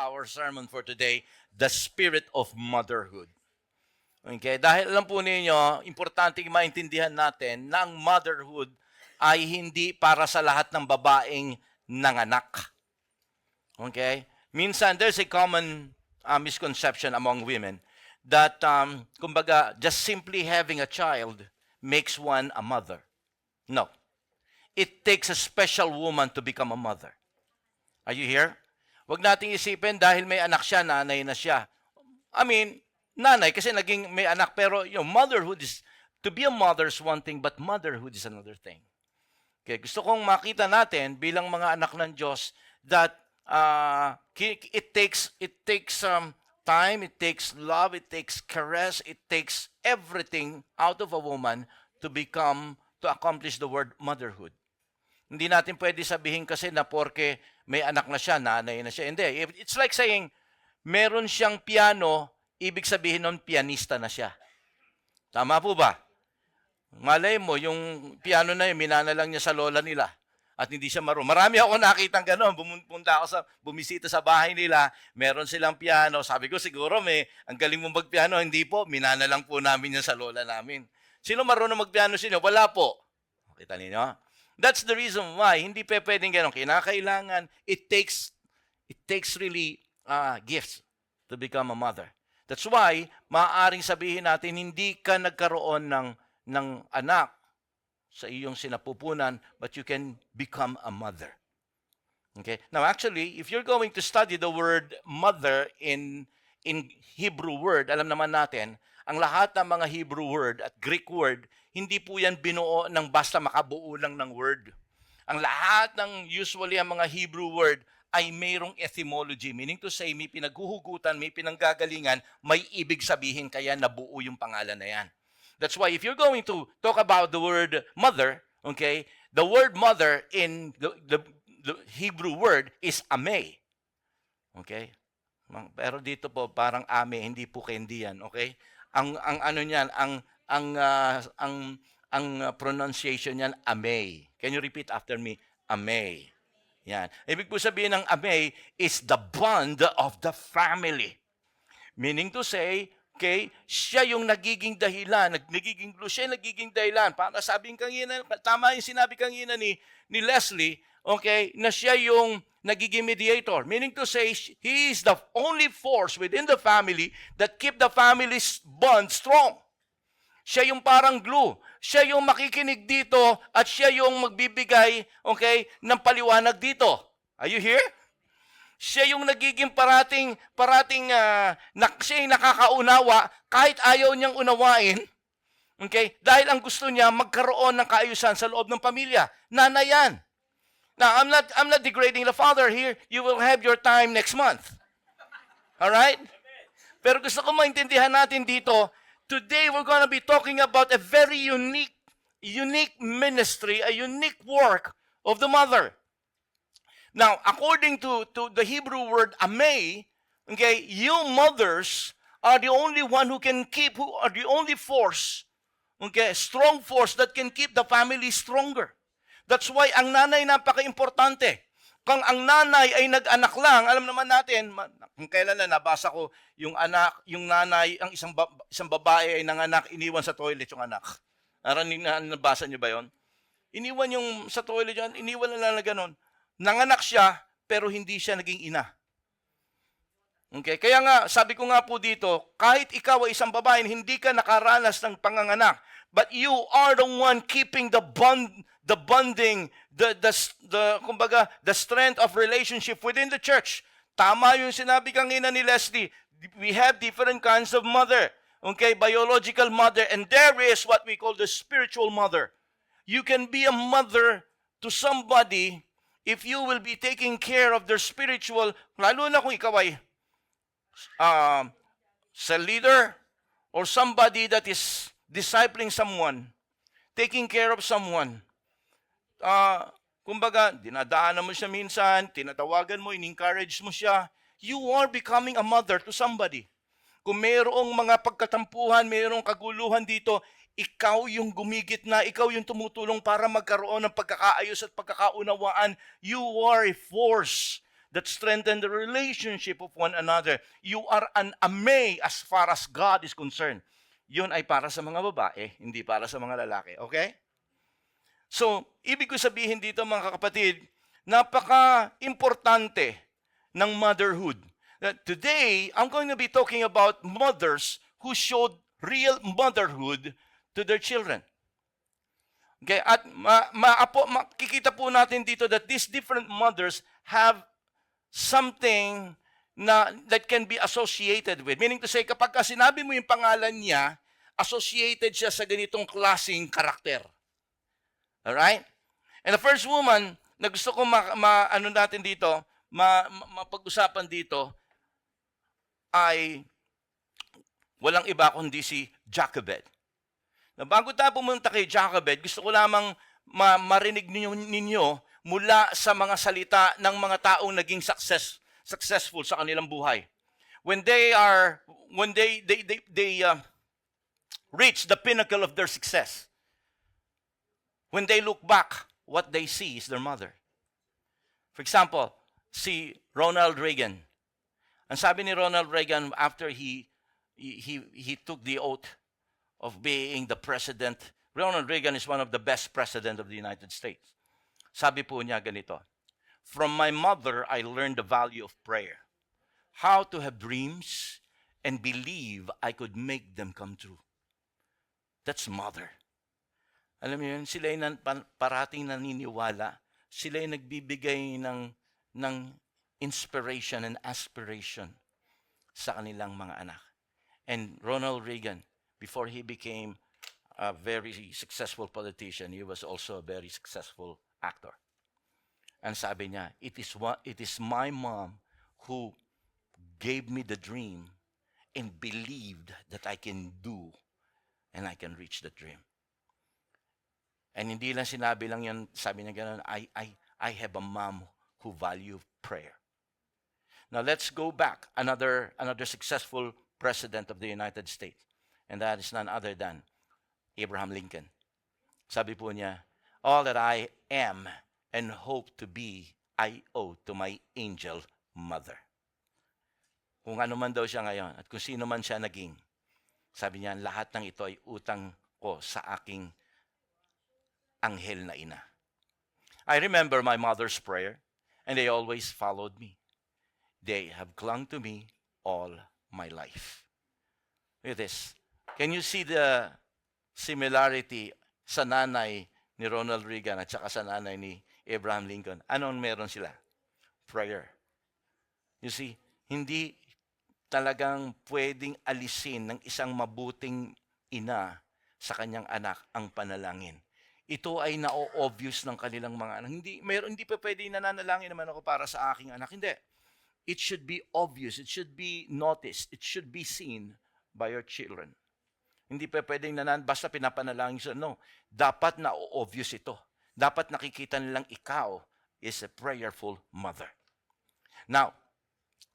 our sermon for today, the spirit of motherhood. Okay? Dahil alam po ninyo, importante maintindihan natin na ang motherhood ay hindi para sa lahat ng babaeng nanganak. Okay? Minsan, there's a common misconception among women that, kumbaga, just simply having a child makes one a mother. No. It takes a special woman to become a mother. Are you here? Huwag nating isipin dahil may anak siya, nanay na siya. I mean, nanay kasi naging may anak, pero motherhood is, to be a mother is one thing, but motherhood is another thing. Okay, gusto kong makita natin bilang mga anak ng Diyos that it takes time, it takes love, it takes caress, it takes everything out of a woman to accomplish the word motherhood. Hindi natin pwede sabihin kasi na porke may anak na siya, nanay na siya. Hindi. It's like saying, meron siyang piano, ibig sabihin nun, pianista na siya. Tama po ba? Malay mo, yung piano na yun, minana lang niya sa lola nila at hindi siya marunong. Marami ako nakitang gano'n. Bumisita sa bahay nila, meron silang piano. Sabi ko, siguro ang galing mong magpiano. Hindi po, minana lang po namin yan sa lola namin. Sino marunong magpiano sino? Wala po. Kita niyo? That's the reason why hindi pwedeng gano'n. Kinakailangan, it takes really gifts to become a mother. That's why, maaaring sabihin natin, hindi ka nagkaroon ng anak sa iyong sinapupunan, but you can become a mother. Okay? Now, actually, if you're going to study the word mother in Hebrew word, alam naman natin, ang lahat ng mga Hebrew word at Greek word, hindi po yan binuo ng basta makabuo lang ng word. Ang lahat ng usually ang mga Hebrew word ay mayroong etymology, meaning to say, may pinaghuhugutan, may pinanggagalingan, may ibig sabihin kaya nabuo yung pangalan na yan. That's why if you're going to talk about the word mother, okay, the word mother in the Hebrew word is ame. Okay? Pero dito po parang ame, hindi po candy yan, okay? Ang ano niyan, ang pronunciation niyan ame. Can you repeat after me? Ame. Yan. Ibig po sabihin ng ame is the bond of the family. Meaning to say, okay, siya yung nagiging dahilan, nagiging glue, siya yung nagiging dahilan. Para sabing kanina, tama yung sinabi kanina ni Leslie, okay, na siya yung nagiging mediator. Meaning to say, he is the only force within the family that keep the family's bond strong. Siya yung parang glue. Siya yung makikinig dito at siya yung magbibigay, okay, ng paliwanag dito. Are you here? Siya yung nagiging parating siya yung nakakaunawa kahit ayaw niyang unawain. Okay? Dahil ang gusto niya magkaroon ng kaayusan sa loob ng pamilya. Nanay yan. Now, I'm not degrading the father here. You will have your time next month. All right? Pero gusto ko maintindihan natin dito, today we're going to be talking about a very unique ministry, a unique work of the mother. Now, according to the Hebrew word ame, okay, you mothers are the only one who are the only force, okay, strong force that can keep the family stronger. That's why ang nanay napaka-importante. Kung ang nanay ay nag-anak lang, alam naman natin, kung kailan na nabasa ko yung nanay, ang isang babae ay nanganak, iniwan sa toilet yung anak. Nabasa niyo ba yon? Iniwan yung sa toilet yun, iniwan na lang na ganun. Nanganak siya, pero hindi siya naging ina. Okay? Kaya nga, sabi ko nga po dito, kahit ikaw ay isang babae, hindi ka nakaranas ng panganganak, but you are the one keeping the bonding, kumbaga, the strength of relationship within the church. Tama yung sinabi kanina ni Leslie, we have different kinds of mother. Okay? Biological mother, and there is what we call the spiritual mother. You can be a mother to somebody if you will be taking care of their spiritual, lalo na kung ikaw ay cell leader or somebody that is discipling someone, taking care of someone. Kumbaga, dinadaanan mo siya minsan, tinatawagan mo, in-encourage mo siya. You are becoming a mother to somebody. Kung mayroong mga pagkatampuhan, mayroong kaguluhan dito, ikaw yung gumigit na, ikaw yung tumutulong para magkaroon ng pagkakaayos at pagkakaunawaan. You are a force that strengthen the relationship of one another. You are an ame as far as God is concerned. Yun ay para sa mga babae, hindi para sa mga lalaki. Okay? So, ibig ko sabihin dito mga kapatid, napaka-importante ng motherhood. That today, I'm going to be talking about mothers who showed real motherhood to their children. Okay, at makikita po natin dito that these different mothers have something that can be associated with. Meaning to say, kapag sinabi mo yung pangalan niya, associated siya sa ganitong klaseng karakter. Alright? And the first woman na gusto ko mapag-usapan dito ay walang iba kundi si Jochebed. Na bago tayo pumunta kay Jochebed, gusto ko lamang marinig ninyo mula sa mga salita ng mga taong naging successful sa kanilang buhay. When they reach the pinnacle of their success, when they look back, what they see is their mother. For example, si Ronald Reagan. Ang sabi ni Ronald Reagan after he took the oath of being the president. Ronald Reagan is one of the best president of the United States. Sabi po niya ganito, "From my mother, I learned the value of prayer. How to have dreams and believe I could make them come true." That's mother. Alam niyo yun, sila ay parating naniniwala. Sila ay nagbibigay ng inspiration and aspiration sa kanilang mga anak. And Ronald Reagan, before he became a very successful politician, he was also a very successful actor. And sabi niya, it is my mom who gave me the dream and believed that I can do and I can reach the dream. And hindi lang sinabi lang yan, sabi niya gano'n, I have a mom who value prayer. Now let's go back, another successful president of the United States. And that is none other than Abraham Lincoln. Sabi po niya, all that I am and hope to be, I owe to my angel mother. Kung ano man daw siya ngayon at kung sino man siya naging, sabi niya, lahat ng ito ay utang ko sa aking anghel na ina. I remember my mother's prayer and they always followed me. They have clung to me all my life. Look at this. Can you see the similarity sa nanay ni Ronald Reagan at saka sa nanay ni Abraham Lincoln? Anong meron sila? Prayer. You see, hindi talagang pwedeng alisin ng isang mabuting ina sa kanyang anak ang panalangin. Ito ay na-obvious ng kanilang mga anak. Hindi pa pwedeng nananalangin naman ako para sa aking anak. Hindi. It should be obvious. It should be noticed. It should be seen by your children. Hindi pa pwedeng basta pinapanalangin sila. No. Dapat na-obvious ito. Dapat nakikita nilang ikaw is a prayerful mother. Now,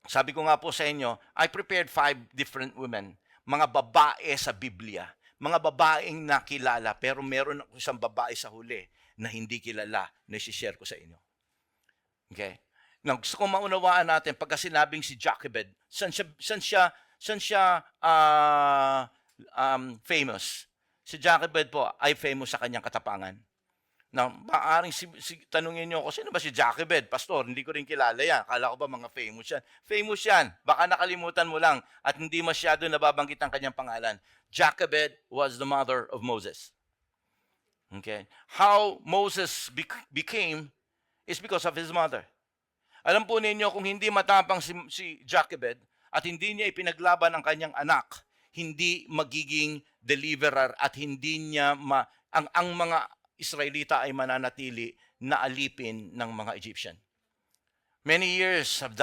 sabi ko nga po sa inyo, I prepared 5 different women, mga babae sa Biblia, mga babaeng nakilala, pero meron ako isang babae sa huli na hindi kilala na i-share ko sa inyo. Okay? Now, gusto ko maunawaan natin pagka sinabing si Jochebed, saan siya famous? Si Jochebed po ay famous sa kanyang katapangan. Now, maaaring tanungin niyo ako, sino ba si Jochebed? Pastor, hindi ko rin kilala yan. Akala ko ba mga famous yan? Famous yan. Baka nakalimutan mo lang at hindi masyado nababanggit ang kanyang pangalan. Jochebed was the mother of Moses. Okay? How Moses became is because of his mother. Alam po ninyo, kung hindi matapang si Jochebed at hindi niya ipinaglaban ang kanyang anak, hindi magiging deliverer at hindi niya ang mga Israelita ay mananatili na alipin ng mga Egyptian. Many years have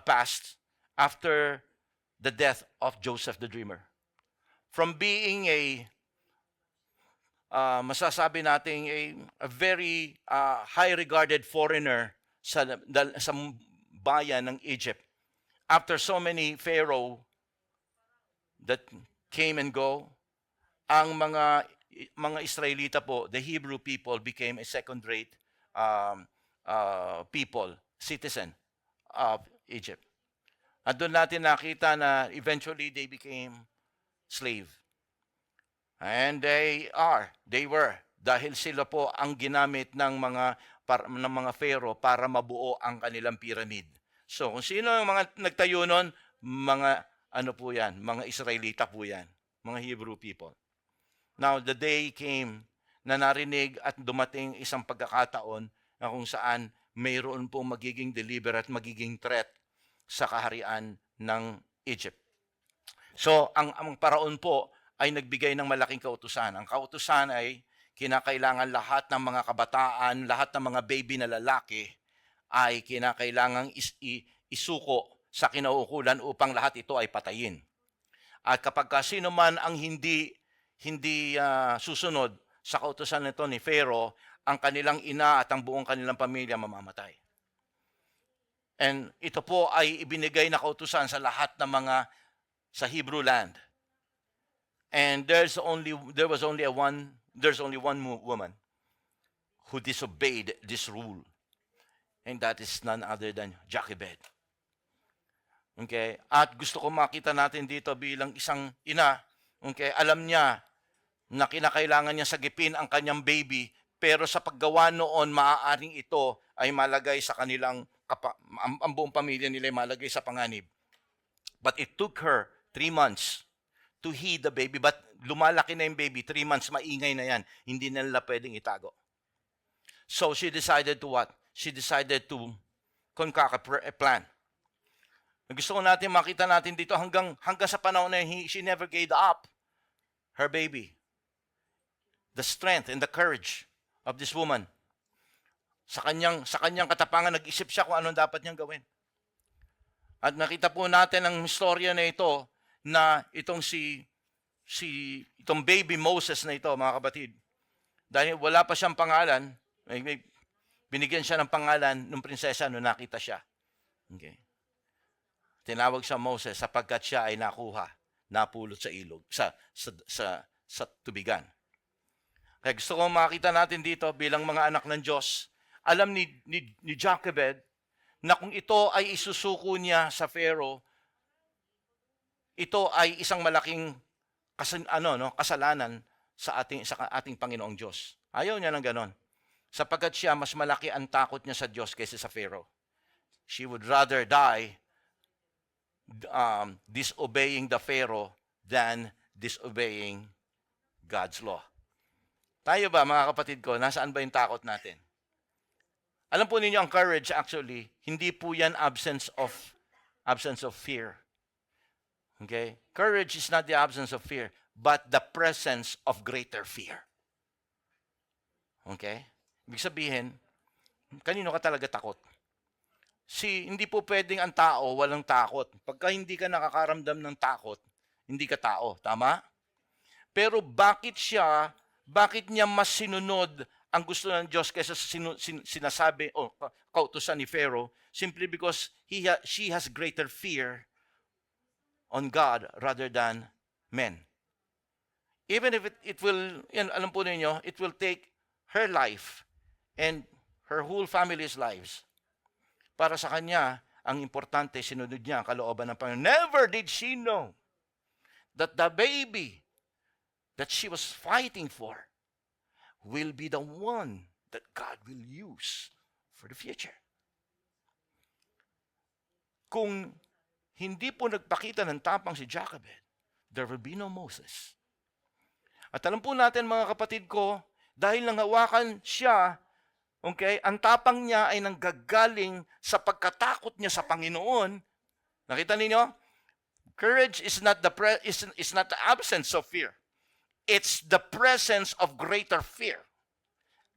passed after the death of Joseph the Dreamer. From being masasabi nating a very high-regarded foreigner sa bayan ng Egypt, after so many pharaoh that came and go, ang mga Israelita po, the Hebrew people became a second-rate people, citizen of Egypt. At doon natin nakita na eventually they became slave. And they were, dahil sila po ang ginamit ng mga Pharaoh para mabuo ang kanilang pyramid. So kung sino ang mga nagtayo nun, mga ano po yan, mga Israelita po yan, mga Hebrew people. Now the day came na narinig at dumating isang pagkakataon na kung saan mayroon po magiging deliver at magiging threat sa kaharian ng Egypt. So ang paraon po ay nagbigay ng malaking kautusan. Ang kautusan ay kinakailangan lahat ng mga kabataan, lahat ng mga baby na lalaki ay kinakailangang isuko sa kinauukulan upang lahat ito ay patayin. At kapag sino man ang hindi susunod sa kautusan nito ni Pharaoh, ang kanilang ina at ang buong kanilang pamilya mamamatay. And ito po ay ibinigay na kautusan sa lahat ng mga sa Hebrew land. And there's only one woman who disobeyed this rule. And that is none other than Jochebed. Okay? At gusto ko makita natin dito bilang isang ina, okay, alam niya na kinakailangan niya sagipin ang kanyang baby, pero sa paggawa noon, maaaring ito ay malagay sa kanilang, ang buong pamilya nila ay malagay sa panganib. But it took her 3 months to heed the baby. But lumalaki na yung baby, 3 months, maingay na yan. Hindi na nila pwedeng itago. So she decided to what? She decided to concoct a plan. Gusto ko natin makita natin dito hanggang sa panahon na she never gave up her baby. The strength and the courage of this woman. Sa kanyang katapangan, nag-isip siya kung anong dapat niyang gawin. At nakita po natin ang istorya na ito, na itong itong baby Moses na ito, mga kapatid, dahil wala pa siyang pangalan, binigyan siya ng pangalan ng prinsesa nung nakita siya. Okay. Tinawag siya Moses sapagkat siya ay napulot sa ilog, sa tubigan. Kaya gusto ko makita natin dito bilang mga anak ng Diyos, alam ni Jochebed na kung ito ay isusuko niya sa Pharaoh, ito ay isang malaking kasalanan sa ating Panginoong Diyos. Ayaw niya ng ganon. Sapagkat siya, mas malaki ang takot niya sa Diyos kaysa sa Pharaoh. She would rather die disobeying the Pharaoh than disobeying God's law. Tayo ba, mga kapatid ko, nasaan ba yung takot natin? Alam po ninyo, ang courage actually, hindi po yan absence of fear. Okay? Courage is not the absence of fear, but the presence of greater fear. Okay? Ibig sabihin, kanino ka talaga takot? Hindi po pwedeng ang tao walang takot. Pagka hindi ka nakakaramdam ng takot, hindi ka tao. Tama? Pero bakit niya mas sinunod ang gusto ng Diyos kaysa sinasabi o kautusan ni Pharaoh? Simply because she has greater fear on God rather than men. Even if it will, alam po ninyo, it will take her life and her whole family's lives. Para sa kanya, ang importante, sinunod niya ang kalooban ng Panginoon. Never did she know that the baby that she was fighting for will be the one that God will use for the future. Kung hindi po nagpakita ng tapang si Jochebed, there will be no Moses. At alam po natin, mga kapatid ko, dahil nanghawakan siya, okay, ang tapang niya ay nanggagaling sa pagkatakot niya sa Panginoon. Nakita ninyo? Courage is not the absence of fear. It's the presence of greater fear.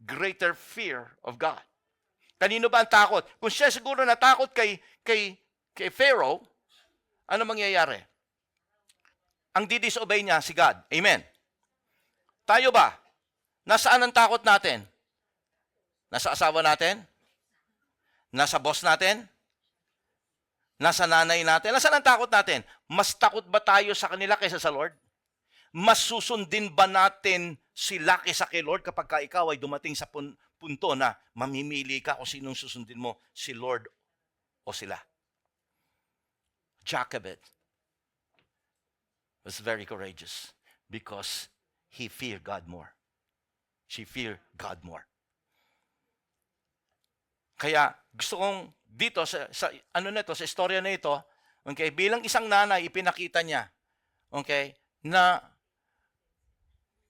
Greater fear of God. Kanino ba ang takot? Kung siya siguro natakot kay Pharaoh, ano mangyayari? Ang didisobey niya si God. Amen. Tayo ba? Nasaan ang takot natin? Nasa asawa natin? Nasa boss natin? Nasa nanay natin? Nasaan ang takot natin? Mas takot ba tayo sa kanila kaysa sa Lord? Mas susundin ba natin sila kaysa kay Lord kapag ikaw ay dumating sa punto na mamimili ka kung sinong susundin mo, si Lord o sila. Jochebed was very courageous because he feared God more. She feared God more. Kaya gusto kong dito sa sa istorya na ito, okay, bilang isang nanay ipinakita niya, okay, na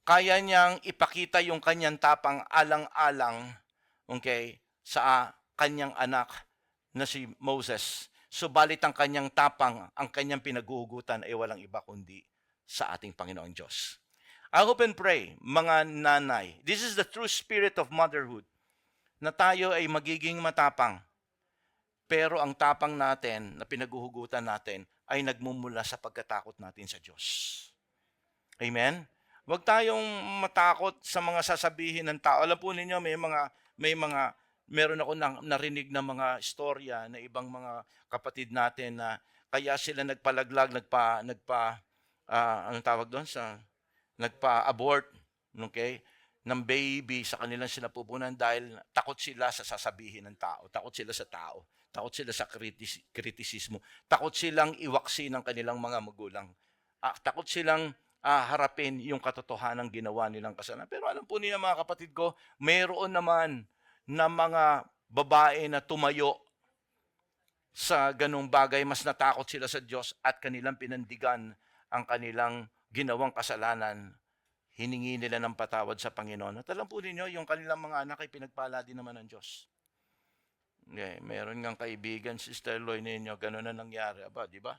kaya niyang ipakita yung kanyang tapang alang-alang, okay, sa kanyang anak na si Moses. Subalit ang kanyang tapang, ang kanyang pinaguhugutan ay walang iba kundi sa ating Panginoong Diyos. I hope and pray, mga nanay, this is the true spirit of motherhood, na tayo ay magiging matapang. Pero ang tapang natin, na pinaguhugutan natin, ay nagmumula sa pagkatakot natin sa Diyos. Amen? Huwag tayong matakot sa mga sasabihin ng tao. Alam po ninyo, meron ako narinig na mga istorya na ibang mga kapatid natin na kaya sila nagpalaglag, anong tawag doon? Nagpa-abort, okay, ng baby sa kanilang sinapupunan dahil takot sila sa sasabihin ng tao, takot sila sa tao, takot sila sa kritisismo, takot silang iwaksi ng kanilang mga magulang, takot silang harapin yung katotohanan ng ginawa nilang kasalanan. Pero alam po niyo mga kapatid ko, mayroon naman na mga babae na tumayo sa ganung bagay, mas natakot sila sa Diyos at kanilang pinandigan ang kanilang ginawang kasalanan. Hiningi nila ng patawad sa Panginoon. At alam po ninyo, yung kanilang mga anak ay pinagpala din naman ng Diyos. Okay, meron ngang kaibigan, Sister Loy ninyo, gano'n na nangyari. Aba, di ba?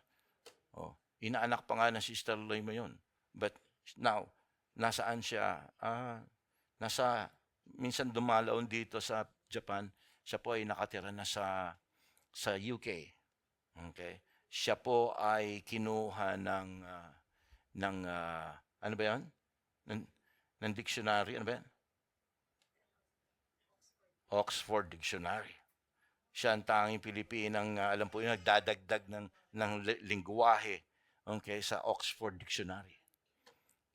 Inaanak pa nga ng Sister Loy mo yun. But now, nasaan siya? Minsan dumalaon dito sa Japan. Siya po ay nakatira na sa UK. Okay? Siya po ay kinuha ng ano ba yan? Ng dictionary. Ano ba yan? Oxford Dictionary. Siya ang tanging Pilipinang, alam po yun, nagdadagdag ng lingwahe, okay, sa Oxford Dictionary.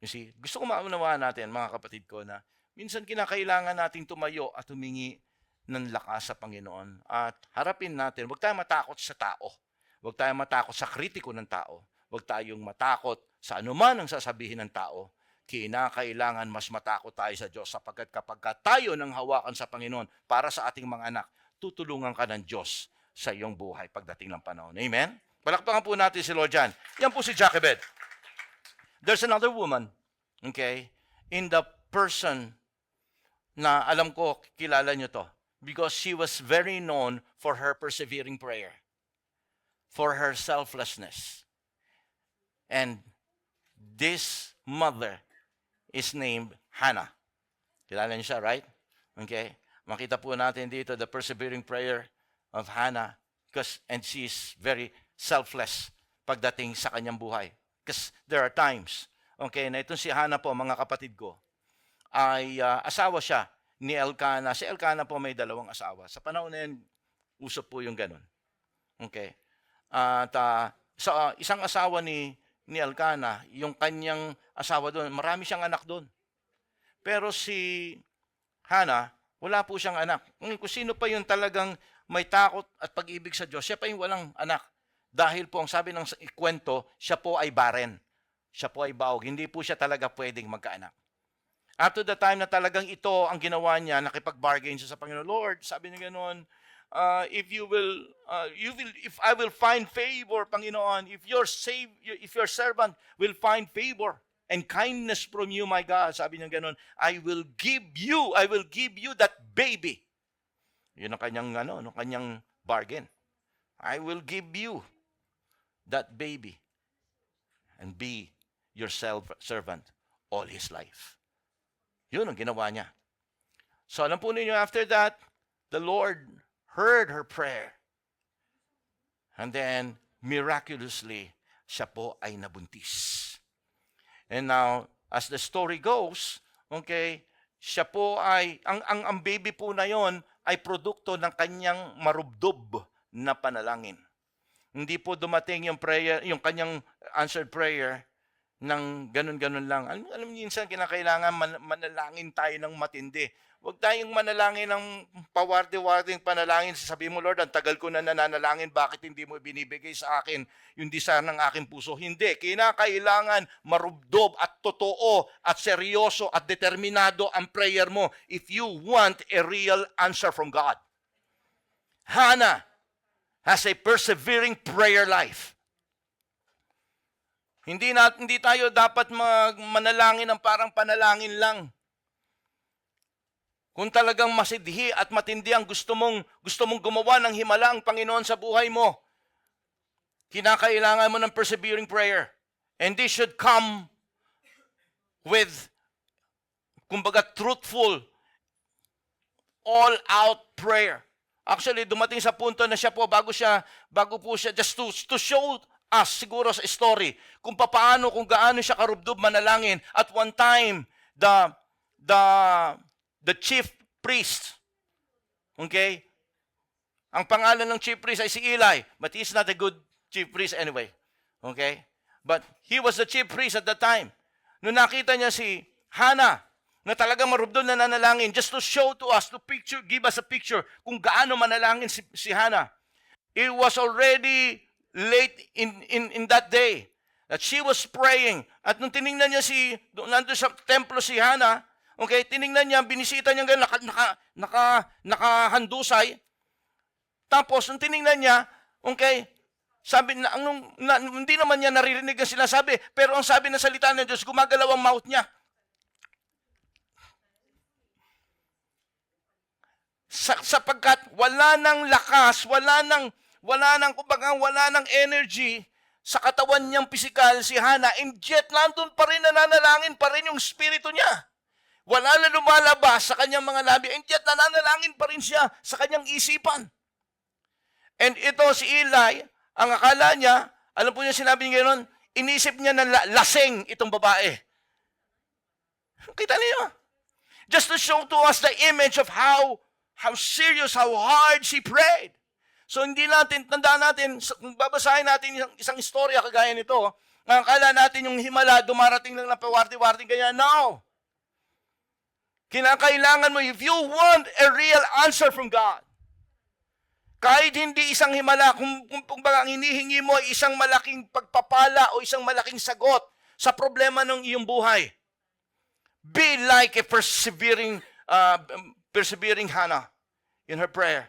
You see, gusto ko maunawaan natin, mga kapatid ko, na minsan kinakailangan nating tumayo at humingi ng lakas sa Panginoon at harapin natin. Huwag tayong matakot sa tao. Huwag tayong matakot sa kritiko ng tao. Huwag tayong matakot sa anuman ang sasabihin ng tao. Kinakailangan mas matakot tayo sa Diyos sapagkat kapag tayo nang hawakan sa Panginoon para sa ating mga anak, tutulungan ka ng Diyos sa iyong buhay pagdating ng panahon. Amen? Palakpakan po natin si Lord John. Yan po si Jochebed. There's another woman, okay, in the person na alam ko, kilala nyo to, because she was very known for her persevering prayer, for her selflessness. And this mother is named Hannah. Kilala niyo siya, right? Okay? Makita po natin dito the persevering prayer of Hannah and she is very selfless pagdating sa kanyang buhay. Because there are times, okay, na itong si Hannah po, mga kapatid ko, ay asawa siya ni Elkanah. Si Elkanah po may dalawang asawa. Sa panahon na yan, usap po yung ganun. Okay? At sa isang asawa ni Elkanah, yung kanyang asawa doon, marami siyang anak doon. Pero si Hannah, wala po siyang anak. Kung sino pa yung talagang may takot at pag-ibig sa Diyos, siya pa yung walang anak. Dahil po, ang sabi ng ikwento, siya po ay barren. Siya po ay baog. Hindi po siya talaga pwedeng magkaanak. Up to the time na talagang ito ang ginawa niya, nakipag-bargain siya sa Panginoon. Lord, sabi niya ganoon, if I will find favor, Panginoon, if your servant will find favor and kindness from you, my God, sabi niya ganoon, I will give you that baby. Yun ang kanyang bargain. I will give you that baby and be your servant all his life. Yun ang ginawa niya. So alam po ninyo, after that, the Lord heard her prayer. And then, miraculously, siya po ay nabuntis. And now, as the story goes, okay, siya po ay, ang baby po na yon ay produkto ng kanyang marubdob na panalangin. Hindi po dumating yung prayer, yung kanyang answered prayer ng ganun-ganun lang. Alam niyo, minsan kinakailangan manalangin tayo ng matindi. Huwag tayong manalangin ng pawarde-warding panalangin. Sasabihin mo, Lord, ang tagal ko na nananalangin, bakit hindi mo binibigay sa akin yung desire ng aking puso? Hindi. Kinakailangan marubdob at totoo at seryoso at determinado ang prayer mo if you want a real answer from God. Hannah has a persevering prayer life. Hindi tayo dapat manalangin ng parang panalangin lang. Kung talagang masidhi at matindi ang gusto mong gumawa ng himala ang Panginoon sa buhay mo, kinakailangan mo ng persevering prayer. And this should come with, kumbaga, truthful, all-out prayer. Actually, dumating sa punto na siya po, bago po siya, just to show us, siguro sa story, kung gaano siya karubdob manalangin. At one time, the chief priest, okay? Ang pangalan ng chief priest ay si Eli, but he's not a good chief priest anyway. Okay? But he was the chief priest at that time. Nung nakita niya si Hannah, na talagang marubdob na nanalangin, just to show to us, give us a picture kung gaano manalangin si Hannah. It was already late in that day that she was praying. At nung tiningnan niya nandun sa templo si Hannah, okay, tiningnan niya, binisita niya gano'n, nakahandusay. Tapos, nung tiningnan niya, okay, sabi na, hindi naman niya naririnig ang sinasabi, pero ang sabi ng salita ng Diyos, gumagalaw ang mouth niya. Sapagkat wala nang lakas, wala nang energy sa katawan niyang pisikal si Hannah, and yet nandun pa rin, nananalangin pa rin yung spirito niya. Wala na lumalabas sa kanyang mga labi, and yet nananalangin pa rin siya sa kanyang isipan. And ito si Eli, ang akala niya, alam po niya sinabi niya gano'n, inisip niya na lasing itong babae. Kita niyo? Just to show to us the image of how serious, how hard she prayed. So tandaan natin, kung babasahin natin isang istorya kagaya nito, ang akala natin yung himala, dumarating lang na pawarti-warting ganyan. No! Kinakailangan mo, if you want a real answer from God, kahit hindi isang himala, kung baga ang hinihingi mo ay isang malaking pagpapala o isang malaking sagot sa problema ng iyong buhay, be like a persevering Hannah in her prayer.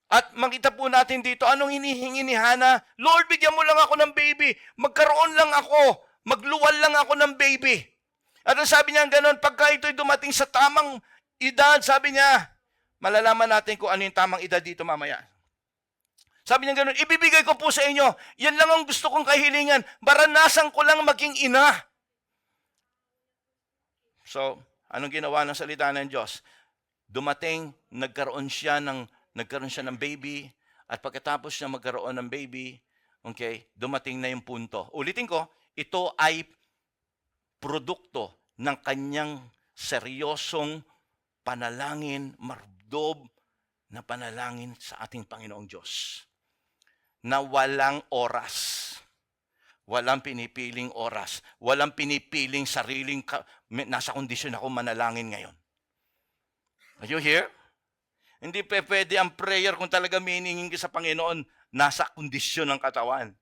At makita po natin dito, anong hinihingi ni Hannah? Lord, bigyan mo lang ako ng baby. Magkaroon lang ako. Magluwal lang ako ng baby. At ang sabi niya gano'n, pagka ito'y dumating sa tamang edad, sabi niya, malalaman natin kung ano yung tamang edad dito mamaya. Sabi niya gano'n, ibibigay ko po sa inyo. Yan lang ang gusto kong kahilingan. Maranasan ko lang maging ina. So, anong ginawa ng salita ng Diyos? Dumating, nagkaroon siya ng baby, at pagkatapos niya magkaroon ng baby, okay, dumating na yung punto. Ulitin ko, ito ay produkto ng kanyang seryosong panalangin, marubdob na panalangin sa ating Panginoong Diyos. Na walang oras. Walang pinipiling oras. Walang pinipiling sariling, nasa kondisyon ako manalangin ngayon. Are you here? Hindi pwede ang prayer kung talaga miningin ka sa Panginoon, nasa kondisyon ng katawan.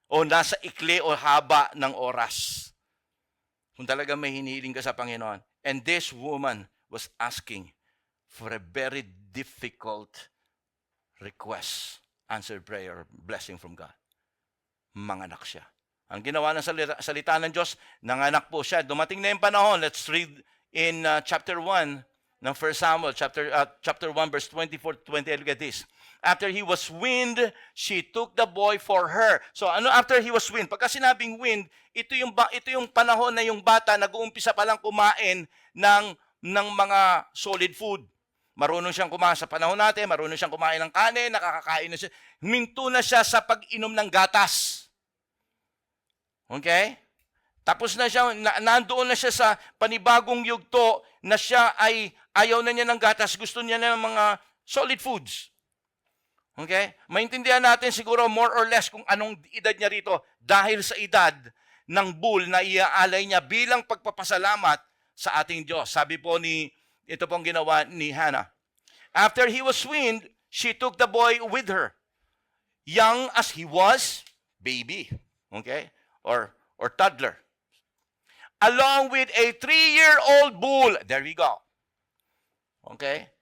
O nasa ikli o haba ng oras. Kung talaga may hinihiling ka sa Panginoon. And this woman was asking for a very difficult request, answered prayer, blessing from God. Manganak siya. Ang ginawa ng salita ng Diyos, nanganak po siya. Dumating na yung panahon. Let's read in chapter 1 ng 1 Samuel, chapter 1, verse 24 to 28. Look at this. After he was weaned, she took the boy for her. So ano after he was weaned? Pagka sinabing weaned, ito yung panahon na yung bata nag-uumpisa pa lang kumain ng mga solid food. Marunong siyang kumain sa panahon natin, marunong siyang kumain ng kanin, nakakakain na siya. Huminto na siya sa pag-inom ng gatas. Okay? Tapos na siya, nandoon na siya sa panibagong yugto na siya ay ayaw na niya ng gatas, gusto niya ng mga solid foods. Okay? Maintindihan natin siguro more or less kung anong edad niya rito dahil sa edad ng bull na iaalay niya bilang pagpapasalamat sa ating Diyos. Sabi po ito pong ginawa ni Hannah. After he was weaned, she took the boy with her, young as he was, baby, okay, or toddler, along with a 3-year-old bull. There we go. Okay?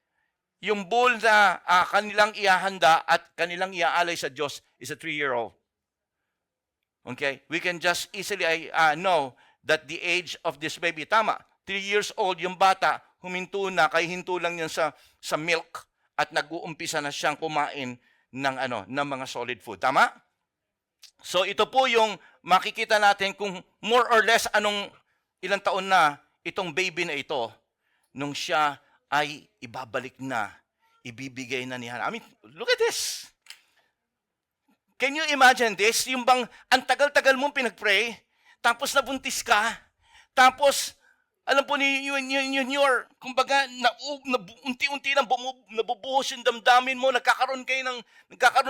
Yung bull na kanilang iahanda at kanilang iaalay sa Diyos is a 3-year-old. Okay? We can just easily know that the age of this baby, tama, 3 years old yung bata, huminto na, kaya hinto lang yan sa milk at nag-uumpisa na siyang kumain ng mga solid food. Tama? So ito po yung makikita natin kung more or less ilang taon na itong baby na ito nung siya ay ibabalik na, ibibigay na ni Hannah. I mean, look at this. Can you imagine this? Yung bang ang tagal-tagal mong pinag-pray, tapos nabuntis ka, tapos alam po your, kumbaga, unti-unti nang nabubuhos yung damdamin mo, nagkakaroon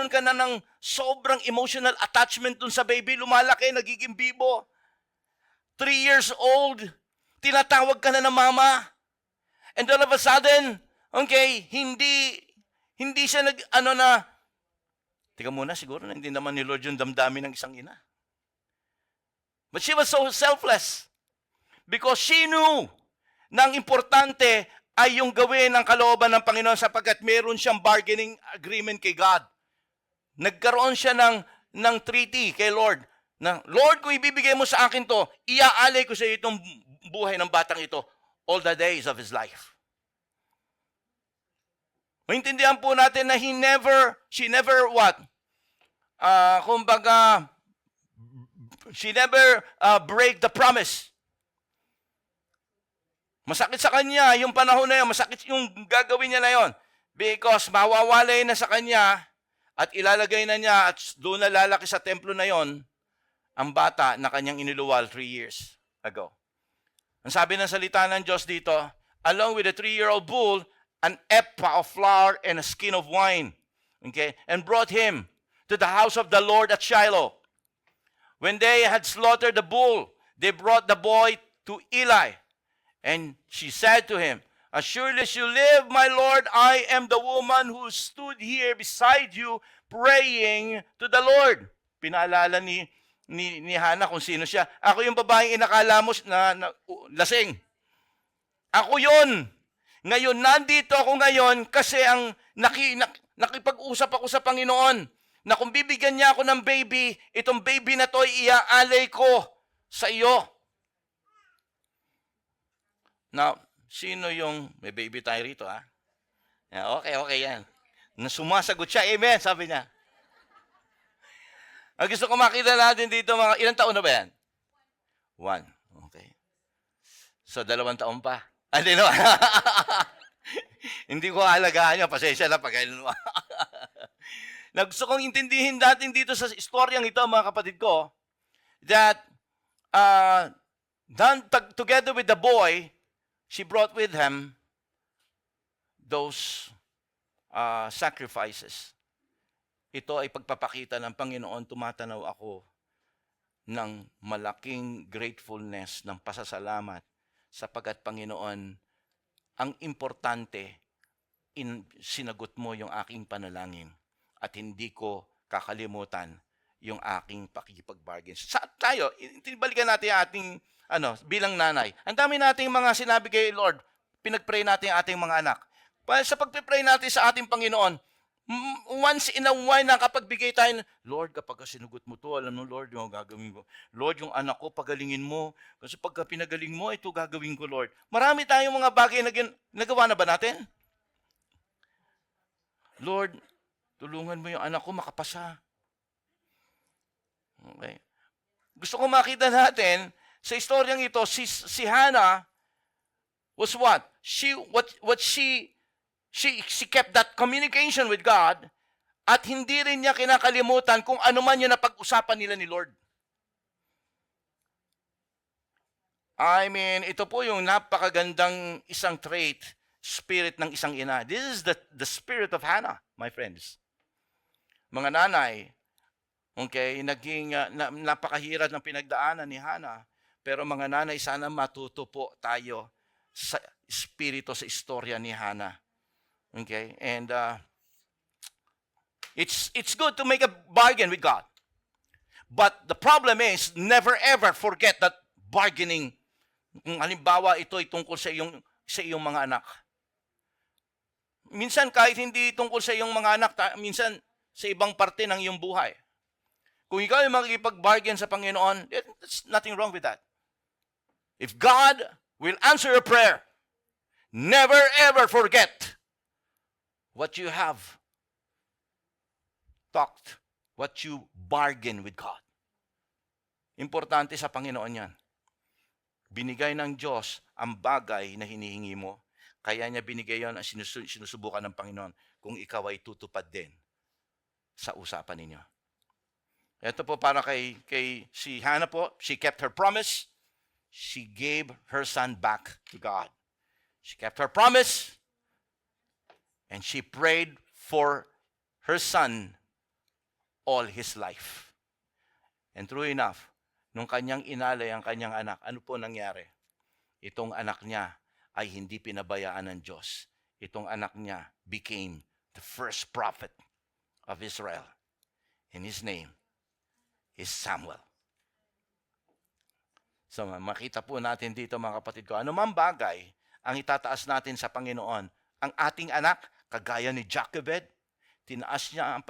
ka na ng sobrang emotional attachment dun sa baby, lumalaki, nagiging bibo. 3 years old, tinatawag ka na ng mama. And all of a sudden, okay, hindi siya tika muna, siguro na hindi naman ni Lord yung damdamin ng isang ina. But she was so selfless. Because she knew na ang importante ay yung gawin ng kalooban ng Panginoon sapagkat meron siyang bargaining agreement kay God. Nagkaroon siya ng treaty kay Lord. Na, Lord, kung ibibigay mo sa akin to, iaalay ko sa iyo itong buhay ng batang ito all the days of his life. Maintindihan po natin na she never what? She never break the promise. Masakit sa kanya yung panahon na yun, masakit yung gagawin niya na yun. Because mawawalay na sa kanya at ilalagay na niya at doon na lalaki sa templo na yon ang bata na kanyang iniluwal 3 years ago. Ang sabi ng salita ng Diyos dito, along with a 3-year-old bull, an ephah of flour and a skin of wine. Okay? And brought him to the house of the Lord at Shiloh. When they had slaughtered the bull, they brought the boy to Eli. And she said to him, as surely as you live, my Lord, I am the woman who stood here beside you praying to the Lord. Pinaalala ni Hannah kung sino siya. Ako yung babaeng inakala mo na lasing. Ako yun. Ngayon, nandito ako ngayon kasi nakipag-usap ako sa Panginoon na kung bibigyan niya ako ng baby, itong baby na to iaalay ko sa iyo. Now, sino yung, may baby tayo rito, ha? Okay yan. Sumasagot siya, amen, sabi niya. Gusto ko makita natin dito, ilang taon na ba yan? 1. Okay. So, 2 taon pa. Hindi no? Hindi ko alagaan niya, pasensya na pag gusto kong intindihin natin dito sa istoryang ito, mga kapatid ko, that together with the boy, she brought with him those sacrifices. Ito ay pagpapakita ng Panginoon, tumatanaw ako ng malaking gratefulness, ng pasasalamat, sapagkat Panginoon, ang importante, sinagot mo yung aking panalangin at hindi ko kakalimutan yung aking pakikipag-bargain. Tayo, balikan natin yung ating bilang nanay. Ang dami nating mga sinabi kay Lord, pinag-pray natin ang ating mga anak. Sa pag-pray natin sa ating Panginoon, once in a while na kapag bigay tayo, Lord, kapag sinugot mo to, alam mo, Lord, yung gagawin ko. Lord, yung anak ko, pagalingin mo. Kasi pagka pinagaling mo, ito gagawin ko, Lord. Marami tayong mga bagay na nagawa na ba natin? Lord, tulungan mo yung anak ko makapasa. Okay. Gusto ko makita natin, sa istoryang ito, si Hannah was what? She kept that communication with God at hindi rin niya kinakalimutan kung ano man yung napag-usapan nila ni Lord. I mean, ito po yung napakagandang isang trait, spirit ng isang ina. This is the spirit of Hannah, my friends. Mga nanay, okay, naging napakahirap ng pinagdaanan ni Hannah. Pero mga nanay, sana matuto po tayo sa espiritu, sa istorya ni Hannah. Okay? And it's good to make a bargain with God. But the problem is, never ever forget that bargaining, kung halimbawa ito ay tungkol sa iyong mga anak. Minsan kahit hindi tungkol sa iyong mga anak, minsan sa ibang parte ng iyong buhay. Kung ikaw ay makikipag-bargain sa Panginoon, there's nothing wrong with that. If God will answer your prayer, never ever forget what you have talked, what you bargain with God. Importante sa Panginoon yan. Binigay ng Diyos ang bagay na hinihingi mo. Kaya niya binigay yon, ang sinusubukan ng Panginoon kung ikaw ay tutupad din sa usapan ninyo. Ito po para kay si Hannah po, she kept her promise. She gave her son back to God. She kept her promise and she prayed for her son all his life. And true enough, nung kanyang inalay ang kanyang anak, ano po nangyari? Itong anak niya ay hindi pinabayaan ng Diyos. Itong anak niya became the first prophet of Israel. And his name is Samuel. So makita po natin dito mga kapatid ko, anumang bagay ang itataas natin sa Panginoon, ang ating anak, kagaya ni Jochebed, tinaas niya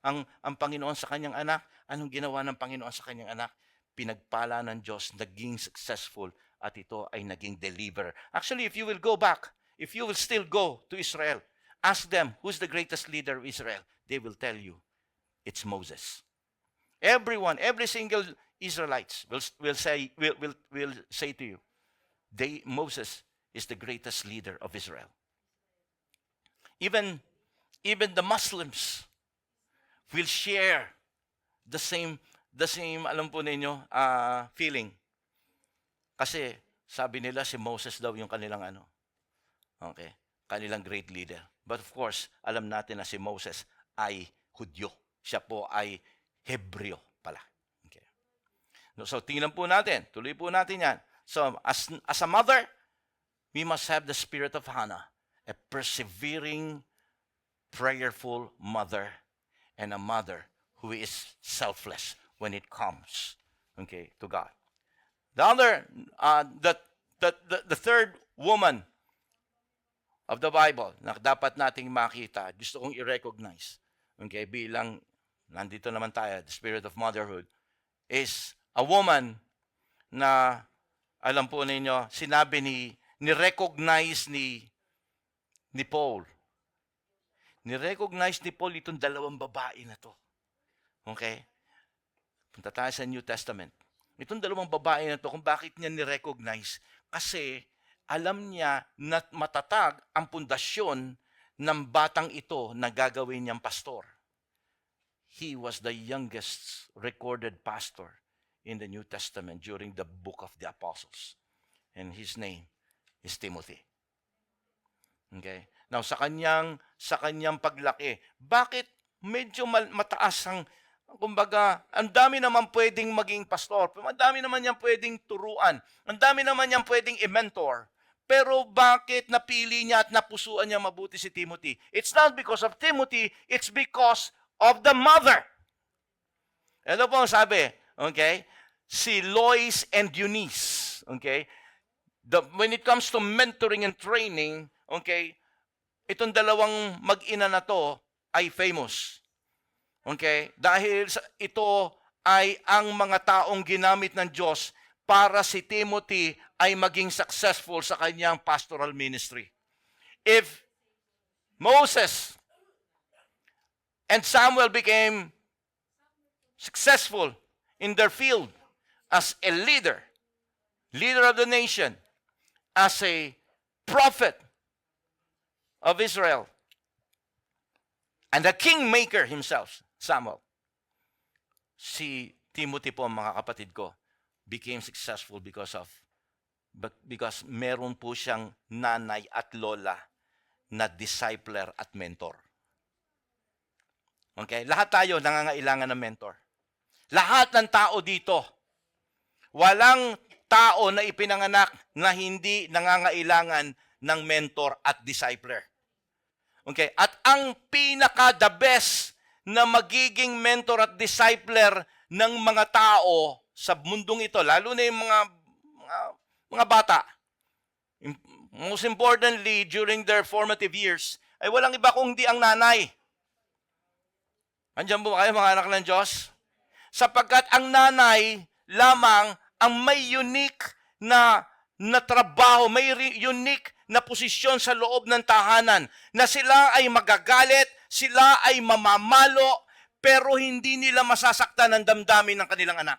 ang Panginoon sa kanyang anak. Anong ginawa ng Panginoon sa kanyang anak? Pinagpala ng Diyos, naging successful, at ito ay naging deliverer. Actually, if you will go back, if you will still go to Israel, ask them, who's the greatest leader of Israel? They will tell you, it's Moses. Everyone, every single Israelites will say to you, Moses is the greatest leader of Israel. Even the Muslims will share the same alam po ninyo, feeling. Kasi sabi nila si Moses daw yung kanilang kanilang great leader. But of course, alam natin na si Moses ay Hudyo. Siya po ay Hebreo pala. Okay. So tingnan po natin, tuloy po natin yan. So as a mother, we must have the spirit of Hannah, a persevering, prayerful mother, and a mother who is selfless when it comes, to God. The other, the third woman of the Bible na dapat nating makita, gusto kong i-recognize, bilang nandito naman tayo, the spirit of motherhood, is a woman na, alam po ninyo, sinabi ni-recognize ni Paul. Ni-recognize ni Paul itong dalawang babae na to. Okay? Punta tayo sa New Testament. Itong dalawang babae na to, kung bakit niya ni-recognize? Kasi alam niya na matatag ang pundasyon ng batang ito na gagawin niyang pastor. He was the youngest recorded pastor in the New Testament during the book of the Apostles. And his name is Timothy. Okay? Now, sa kanyang paglaki, bakit medyo mataas ang, kumbaga, ang dami naman pwedeng maging pastor, ang dami naman niyang pwedeng turuan, ang dami naman niyang pwedeng i-mentor, pero bakit napili niya at napusuan niya mabuti si Timothy? It's not because of Timothy, it's because of the mother. Ano po ang sabi? Okay? Si Lois and Eunice. Okay? When it comes to mentoring and training, okay, itong dalawang mag-ina na to ay famous. Okay? Dahil ito ay ang mga taong ginamit ng Diyos para si Timothy ay maging successful sa kanyang pastoral ministry. If Moses and Samuel became successful in their field as a leader of the nation, as a prophet of Israel, and the kingmaker himself, Samuel, si Timothy po, mga kapatid ko, became successful because meron po siyang nanay at lola na discipler at mentor. Okay? Lahat tayo nangangailangan ng mentor. Lahat ng tao dito, walang tao na ipinanganak na hindi nangangailangan ng mentor at discipler. Okay? At ang pinaka-the best na magiging mentor at discipler ng mga tao sa mundong ito, lalo na yung mga bata, most importantly, during their formative years, ay walang iba kundi ang nanay. Andiyan po kayo, mga anak ng Diyos? Sapagkat ang nanay lamang ang may unique na trabaho, may unique na posisyon sa loob ng tahanan, na sila ay magagalit, sila ay mamamalo, pero hindi nila masasaktan ang damdamin ng kanilang anak.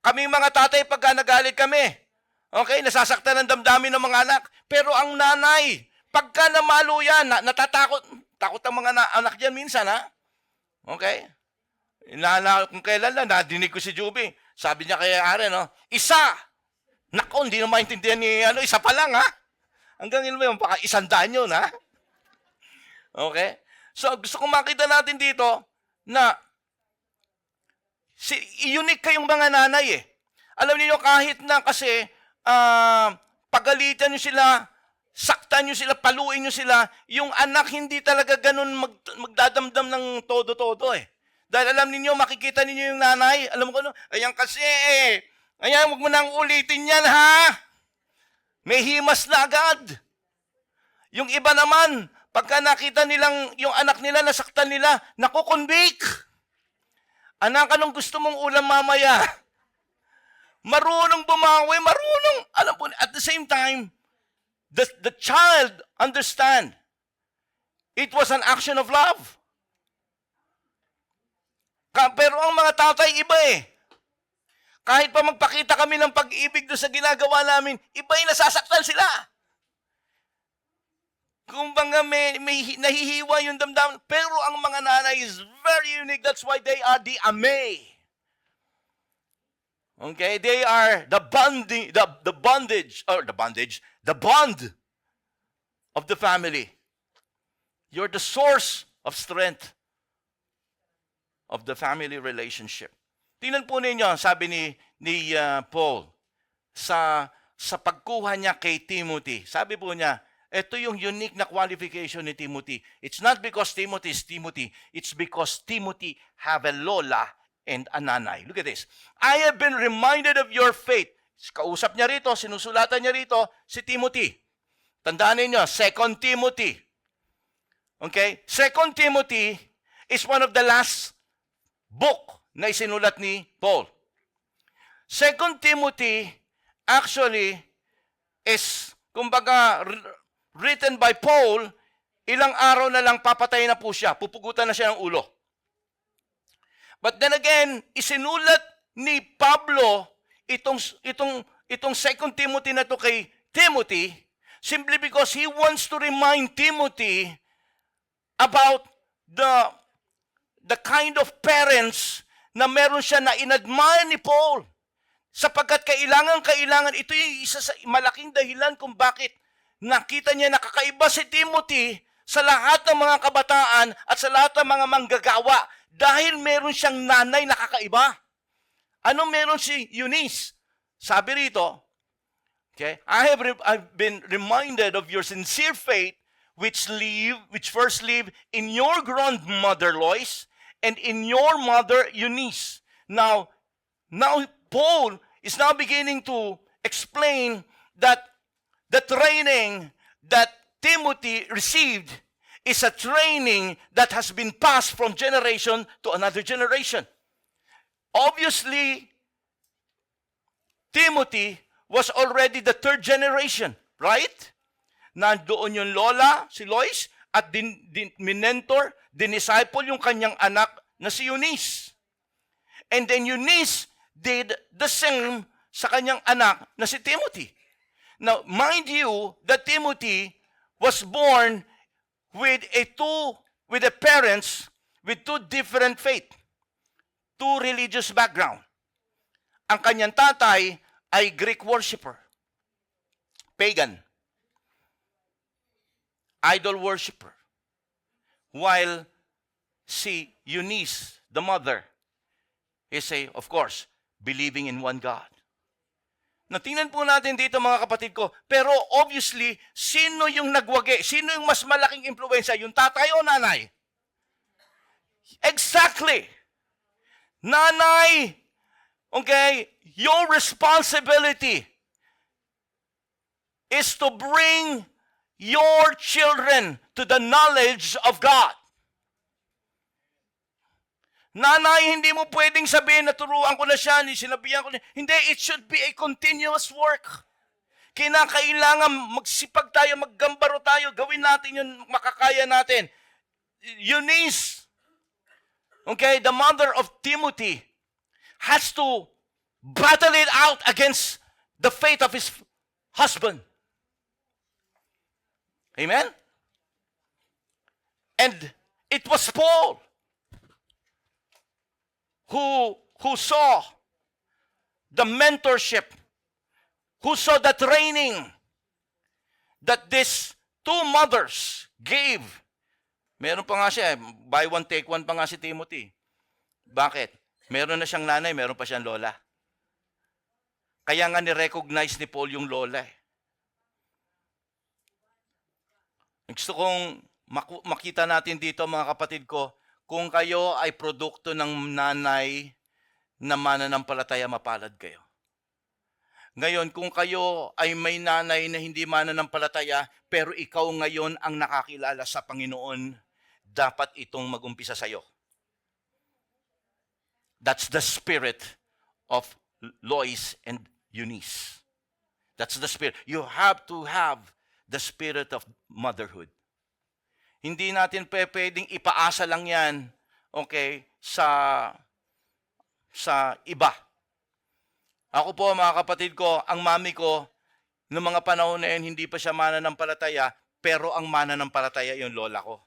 Kaming mga tatay, pagka nagalit kami, okay, nasasaktan ang damdamin ng mga anak. Pero ang nanay, pagka namalo yan, natatakot, takot ang mga anak dyan minsan, ha? Okay? Kung kailan lang, nadinig ko si Juby. Sabi niya kay Aaron, no? Isa! Nako, hindi na maintindihan ni, isa pa lang, ha? Hanggang yun mo yun, baka 100 yun, ha? Okay? So, gusto kong makita natin dito na unique kayong mga nanay, eh. Alam niyo kahit na kasi pagalitan nyo sila, saktan nyo sila, paluin nyo sila, yung anak hindi talaga ganun magdadamdam ng todo-todo, eh. Dahil alam niyo makikita niyo yung nanay, alam mo ko, ayan kasi, ayan, huwag mo nang ulitin yan, ha? May himas na agad. Yung iba naman, pagka nakita nilang yung anak nila, nasaktan nila, nakukonvict. Anak, anong gusto mong ulam mamaya? Marunong bumawi, marunong. Alam po, at the same time, the child understand. It was an action of love. Pero ang mga tatay, iba eh. Kahit pa magpakita kami ng pag-ibig doon sa ginagawa namin, iba yung nasasaktan sila. Kung banga may nahihiwa yung damdamin. Pero ang mga nanay is very unique. That's why they are the ame. Okay? They are the bondage, the bond of the family. You're the source of strength of the family relationship. Tingnan po ninyo, sabi ni Paul, sa pagkuha niya kay Timothy. Sabi po niya, ito yung unique na qualification ni Timothy. It's not because Timothy is Timothy. It's because Timothy have a lola and a nanay. Look at this. I have been reminded of your faith. Kausap niya rito, sinusulatan niya rito si Timothy. Tandaan niyo, 2 Timothy. Okay? 2 Timothy is one of the last book na isinulat ni Paul. 2 Timothy actually is, kumbaga, written by Paul, ilang araw na lang papatay na po siya. Pupugutan na siya ng ulo. But then again, isinulat ni Pablo itong 2 Timothy na to kay Timothy simply because he wants to remind Timothy about the kind of parents na meron siya na inadmire ni Paul. Sapagkat kailangan, ito yung isa sa malaking dahilan kung bakit nakita niya nakakaiba si Timothy sa lahat ng mga kabataan at sa lahat ng mga manggagawa dahil meron siyang nanay na kakaiba. Anong meron si Eunice? Sabi rito, okay, I've been reminded of your sincere faith which first lived in your grandmother Lois and in your mother Eunice. Now Paul is now beginning to explain that the training that Timothy received is a training that has been passed from generation to another generation. Obviously, Timothy was already the 3rd generation, right? Nandoon yung lola, si Lois, at minentor, dinisciple yung kanyang anak na si Eunice. And then Eunice did the same sa kanyang anak na si Timothy. Now, mind you that Timothy was born with parents with 2 different faith, 2 religious background. Ang kanyang tatay ay Greek worshiper, pagan, idol worshiper, while si Eunice, the mother, is of course, believing in one God. Natingnan po natin dito mga kapatid ko. Pero obviously, sino yung nagwagi? Sino yung mas malaking impluensya? Yung tatay o nanay? Exactly. Nanay, okay, your responsibility is to bring your children to the knowledge of God. Nanay, hindi mo pwedeng sabihin na turuan ko na siya, sinabihan ko na. Hindi, it should be a continuous work. Kinakailangan magsipag tayo, maggambaro tayo, gawin natin yung makakaya natin. Eunice, okay, the mother of Timothy, has to battle it out against the faith of his husband. Amen? And it was Paul who saw the mentorship, who saw the training that these two mothers gave. Meron pa nga siya, buy one, take one pa nga si Timothy. Bakit? Meron na siyang nanay, meron pa siyang lola. Kaya nga ni-recognize ni Paul yung lola. Gusto kong makita natin dito mga kapatid ko, kung kayo ay produkto ng nanay na mananampalataya, mapalad kayo. Ngayon, kung kayo ay may nanay na hindi mananampalataya, pero ikaw ngayon ang nakakilala sa Panginoon, dapat itong mag-umpisa sa'yo. That's the spirit of Lois and Eunice. That's the spirit. You have to have the spirit of motherhood. Hindi natin pwedeng ipaasa lang yan, okay, sa iba. Ako po, mga kapatid ko, ang mami ko, noong mga panahon na yun, hindi pa siya mananampalataya, pero ang mananampalataya yung lola ko.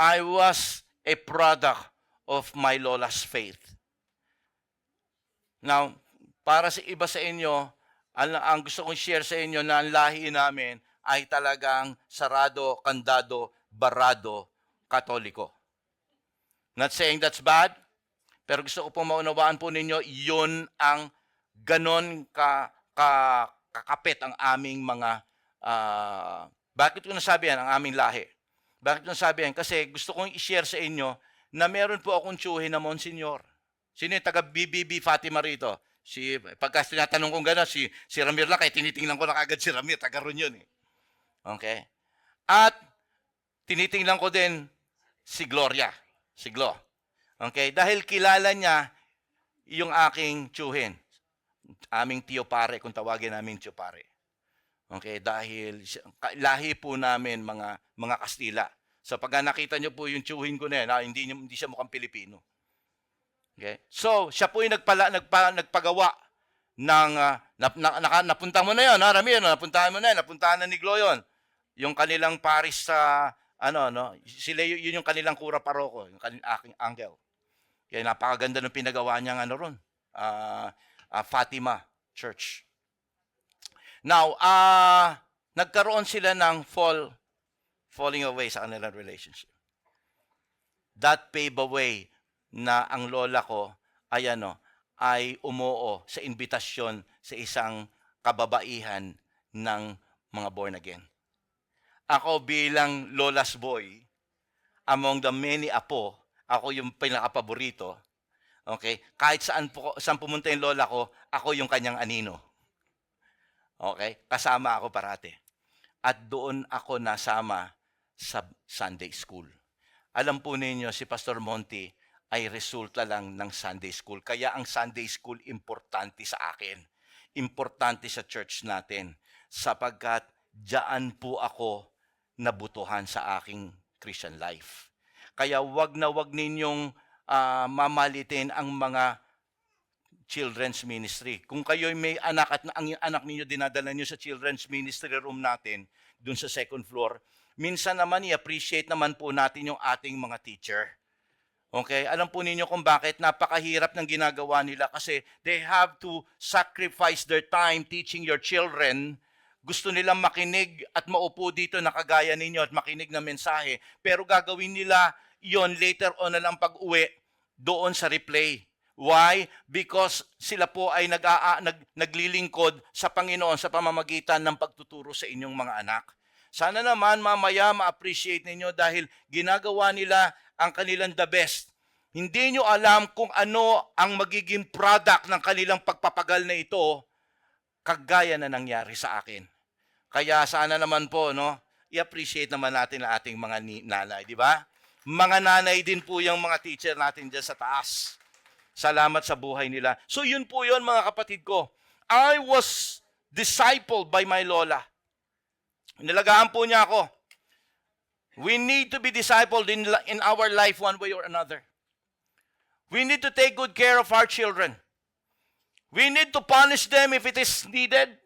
I was a product of my lola's faith. Now, para sa iba sa inyo, ang gusto kong share sa inyo na ang lahi namin ay talagang sarado, kandado, barado, katoliko. Not saying that's bad, pero gusto ko pong maunawaan po ninyo, yun ang ganon kakapit ang aming mga, bakit ko nasabi yan, ang aming lahi? Bakit ko nasabi yan? Kasi gusto kong i-share sa inyo na meron po akong tiyuhin na Monsignor. Sino yung taga BBB Fatima rito? Pagka tinatanong kong gano'n, si Ramir lang, kaya tinitingnan ko na kagad si Ramir, taga ron yun eh. Okay? At tinitingnan ko din si Gloria, si Glo. Okay? Dahil kilala niya yung aking tiyuhin. Aming tiyo pare, kung tawagin namin tiyo pare. Okay? Dahil lahi po namin mga Kastila. So pag nakita niyo po yung tiyuhin ko na yan, hindi siya mukhang Pilipino. Okay? So, siya po yung nagpagawa ng, napunta mo na yun, Ramiro, napuntahan mo na yun, napuntahan na ni Glo yun. Yung kanilang paris sa, sila yun yung kanilang kura paroko, yung aking uncle. Kaya napakaganda ng pinagawa niyang ron, Fatima Church. Now, nagkaroon sila ng falling away sa kanilang relationship. That paved a way na ang lola ko ay umuo sa imbitasyon sa isang kababaihan ng mga born again. Ako bilang lola's boy, among the many apo, ako yung pinakapaborito. Okay? Kahit saan pumunta yung lola ko, ako yung kanyang anino. Okay? Kasama ako parate. At doon ako nasama sa Sunday school. Alam po ninyo, si Pastor Monty ay resulta lang ng Sunday school. Kaya ang Sunday school importante sa akin. Importante sa church natin. Sapagkat diyan po ako nabutuhan sa aking Christian life. Kaya wag na wag ninyong mamalitin ang mga children's ministry. Kung kayo may anak at ang anak ninyo dinadala nyo sa children's ministry room natin, dun sa second floor, minsan naman i-appreciate naman po natin yung ating mga teacher. Okay? Alam po ninyo kung bakit napakahirap ng ginagawa nila kasi they have to sacrifice their time teaching your children. Gusto nilang makinig at maupo dito na kagaya ninyo at makinig na mensahe. Pero gagawin nila yon later on na lang pag-uwi doon sa replay. Why? Because sila po ay naglilingkod sa Panginoon sa pamamagitan ng pagtuturo sa inyong mga anak. Sana naman mamaya ma-appreciate ninyo dahil ginagawa nila ang kanilang the best. Hindi nyo alam kung ano ang magiging product ng kanilang pagpapagal na ito, kagaya na nangyari sa akin. Kaya sana naman po, no, i-appreciate naman natin ang ating mga nanay, di ba? Mga nanay din po yung mga teacher natin dyan sa taas. Salamat sa buhay nila. So yun po yun mga kapatid ko. I was discipled by my lola. Nilagaan po niya ako. We need to be discipled in our life one way or another. We need to take good care of our children. We need to punish them if it is needed.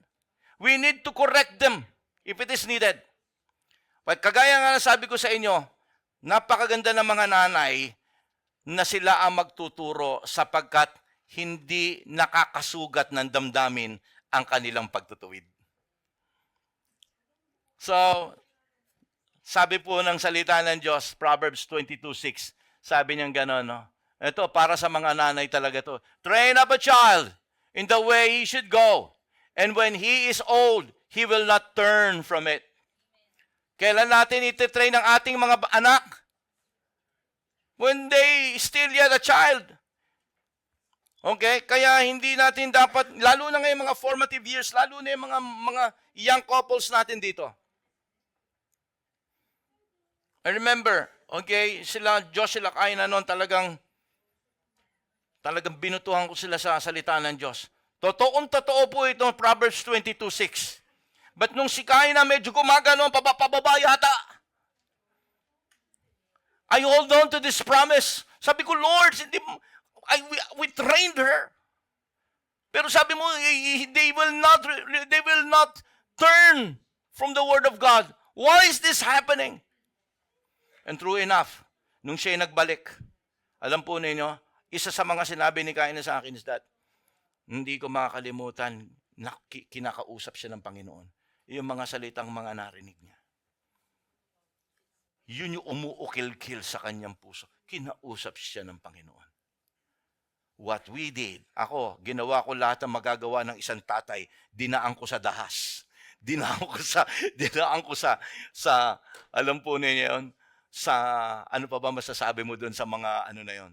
We need to correct them if it is needed. But kagaya nga sabi ko sa inyo, napakaganda ng mga nanay na sila ang magtuturo sapagkat hindi nakakasugat ng damdamin ang kanilang pagtutuwid. So, sabi po ng salita ng Diyos, Proverbs 22:6, sabi niyang gano'n, no? Ito, para sa mga nanay talaga to. Train up a child in the way he should go. And when he is old, he will not turn from it. Kailan natin ititrain ang ating mga anak? When they still yet a child. Okay? Kaya hindi natin dapat, lalo na ngayong mga formative years, lalo na yung mga young couples natin dito. I remember, okay, Joshua ay na noon talagang binutuhan ko sila sa salita ng Diyos. Totoo po ito, Proverbs 22:6. But nung si Cain na medyo gumagano, pababa yata, I hold on to this promise. Sabi ko, Lord, we trained her. Pero sabi mo, they will not turn from the word of God. Why is this happening? And true enough, nung siya nagbalik, alam po ninyo, isa sa mga sinabi ni Cain sa akin is that, hindi ko makakalimutan na kinakausap siya ng Panginoon. Yung mga salitang mga narinig niya. Yun yung umuukil-kil sa kanyang puso. Kinausap siya ng Panginoon. What we did, ginawa ko lahat ng magagawa ng isang tatay. Dinaan ko sa dahas. Dinaan ko sa alam po niyo yun, sa, ano pa ba masasabi mo dun sa mga, ano na yun?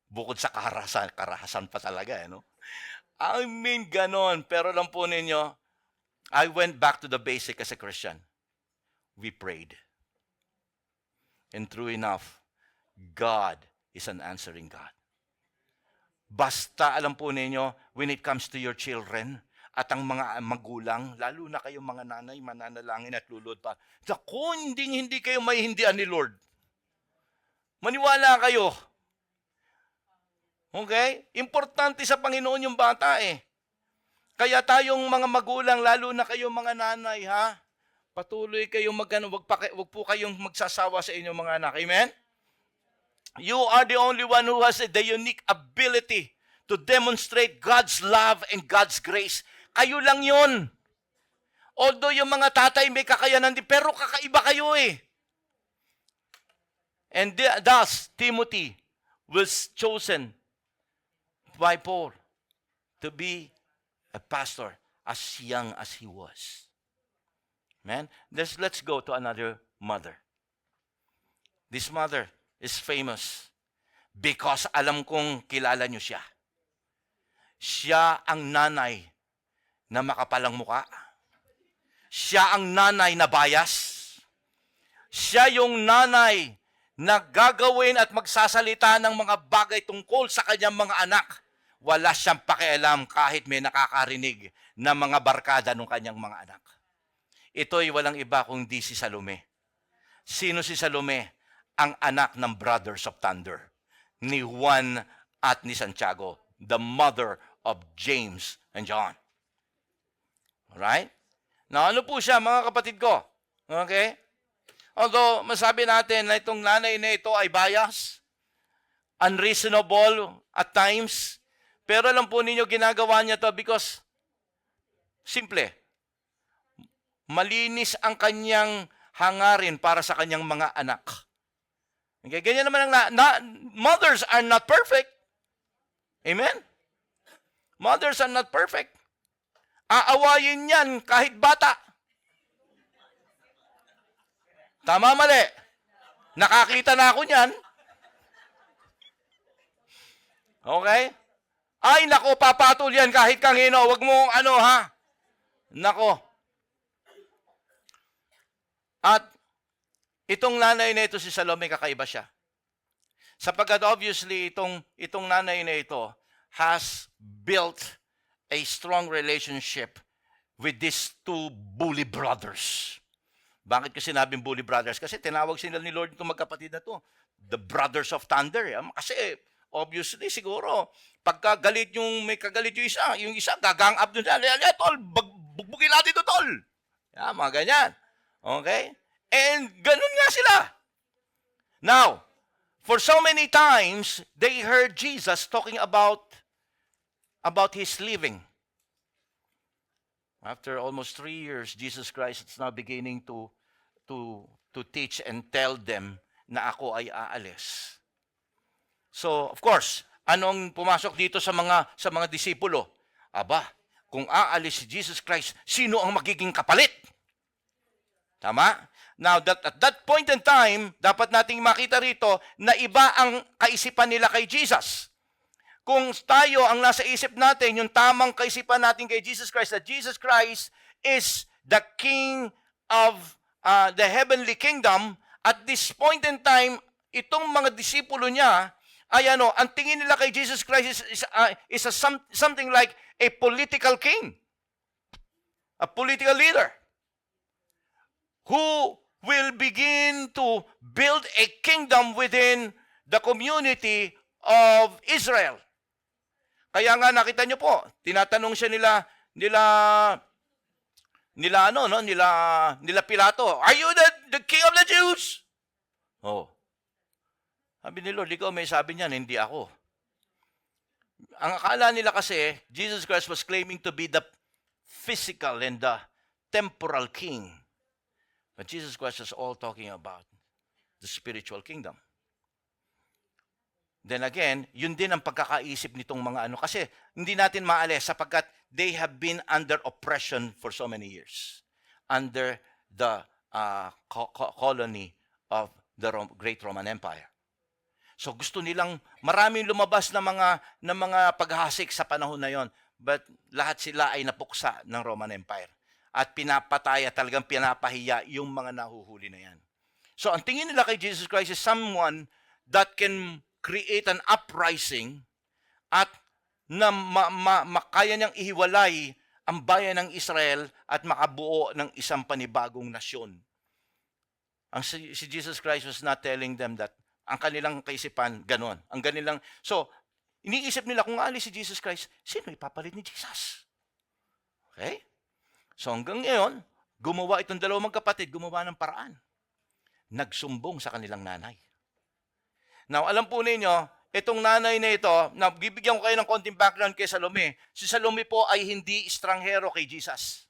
Bukod sa karahasan pa talaga, no? I mean, ganon. Pero lang po ninyo, I went back to the basic as a Christian. We prayed. And true enough, God is an answering God. Basta, alam po ninyo, when it comes to your children, at ang mga magulang, lalo na kayong mga nanay, mananalangin at lulod pa. Naku, hindi kayo maihindian ni Lord. Maniwala kayo. Okay? Importante sa Panginoon yung bata eh. Kaya tayong mga magulang, lalo na kayong mga nanay, ha? Patuloy kayong wag po kayong magsasawa sa inyong mga anak. Amen? You are the only one who has the unique ability to demonstrate God's love and God's grace. Kayo lang yun. Although yung mga tatay may kakayanan din, pero kakaiba kayo eh. And thus, Timothy was chosen by Paul to be a pastor as young as he was. Man, let's go to another mother. This mother is famous because alam kong kilala niyo siya. Siya ang nanay na makapalang muka. Siya ang nanay na bias. Siya yung nanay na gagawin at magsasalita ng mga bagay tungkol sa kanyang mga anak. Wala siyang pakialam kahit may nakakarinig na mga barkada ng kanyang mga anak. Ito'y walang iba kundi si Salome. Sino si Salome? Ang anak ng Brothers of Thunder, ni Juan at ni Santiago, the mother of James and John. Alright? Now, ano po siya, mga kapatid ko? Okay? Although, masabi natin na itong nanay na ito ay bias, unreasonable at times, pero alam po ninyo, ginagawa niya to because, simple, malinis ang kanyang hangarin para sa kanyang mga anak. Okay, ganyan naman ang mothers are not perfect. Amen? Mothers are not perfect. Aawayin yan kahit bata. Tama, mali. Nakakita na ako niyan. Okay? Ay, nako, papatol yan kahit kangino. Huwag mo, ha? Nako. At itong nanay na ito, si Salome, kakaiba siya. Sapagkat obviously, itong nanay na ito has built a strong relationship with these two bully brothers. Bakit ko sinabing bully brothers? Kasi tinawag sila ni Lord itong magkapatid na to, the brothers of thunder. Kasi obviously, siguro, pagka galit may kagalit yung isa gagang up doon. Tol, bugbugin natin ito, tol. Mga ganyan. Okay? And ganun nga sila. Now, for so many times, they heard Jesus talking about his living. After almost 3 years, Jesus Christ is now beginning to teach and tell them na ako ay aalis. So, of course, anong pumasok dito sa mga disipulo? Aba, kung aalis si Jesus Christ, sino ang magiging kapalit? Tama? Now, at that point in time, dapat nating makita rito na iba ang kaisipan nila kay Jesus. Kung tayo ang nasa isip natin, yung tamang kaisipan natin kay Jesus Christ, that Jesus Christ is the King of the heavenly kingdom, at this point in time, itong mga disipulo niya, ay ang tingin nila kay Jesus Christ is something like a political king, a political leader, who will begin to build a kingdom within the community of Israel. Kaya nga nakita niyo po, tinatanong siya nila Pilato, "Are you the king of the Jews?" Oh. Sabi ni Lord, ikaw may sabi niyan, hindi ako. Ang akala nila kasi, Jesus Christ was claiming to be the physical and the temporal king. But Jesus Christ is all talking about the spiritual kingdom. Then again, yun din ang pagkakaisip nitong mga kasi hindi natin maalis sapagkat they have been under oppression for so many years. Under the colony of the Great Roman Empire. So gusto nilang maraming lumabas na mga paghasik sa panahon na yon, but lahat sila ay napuksa ng Roman Empire. At pinapataya, talagang pinapahiya yung mga nahuhuli na yan. So ang tingin nila kay Jesus Christ is someone that can create an uprising at na makaya niyang ihiwalay ang bayan ng Israel at makabuo ng isang panibagong nasyon. Si Jesus Christ was not telling them that. Ang kanilang kaisipan, ganon. So, iniisip nila kung alis si Jesus Christ, sino ipapalit ni Jesus? Okay? So hanggang ngayon, gumawa itong dalawang magkapatid, gumawa ng paraan. Nagsumbong sa kanilang nanay. Now, alam po ninyo, itong nanay na ito, bibigyan ko kayo ng konting background kay Salome. Si Salome po ay hindi estranghero kay Jesus.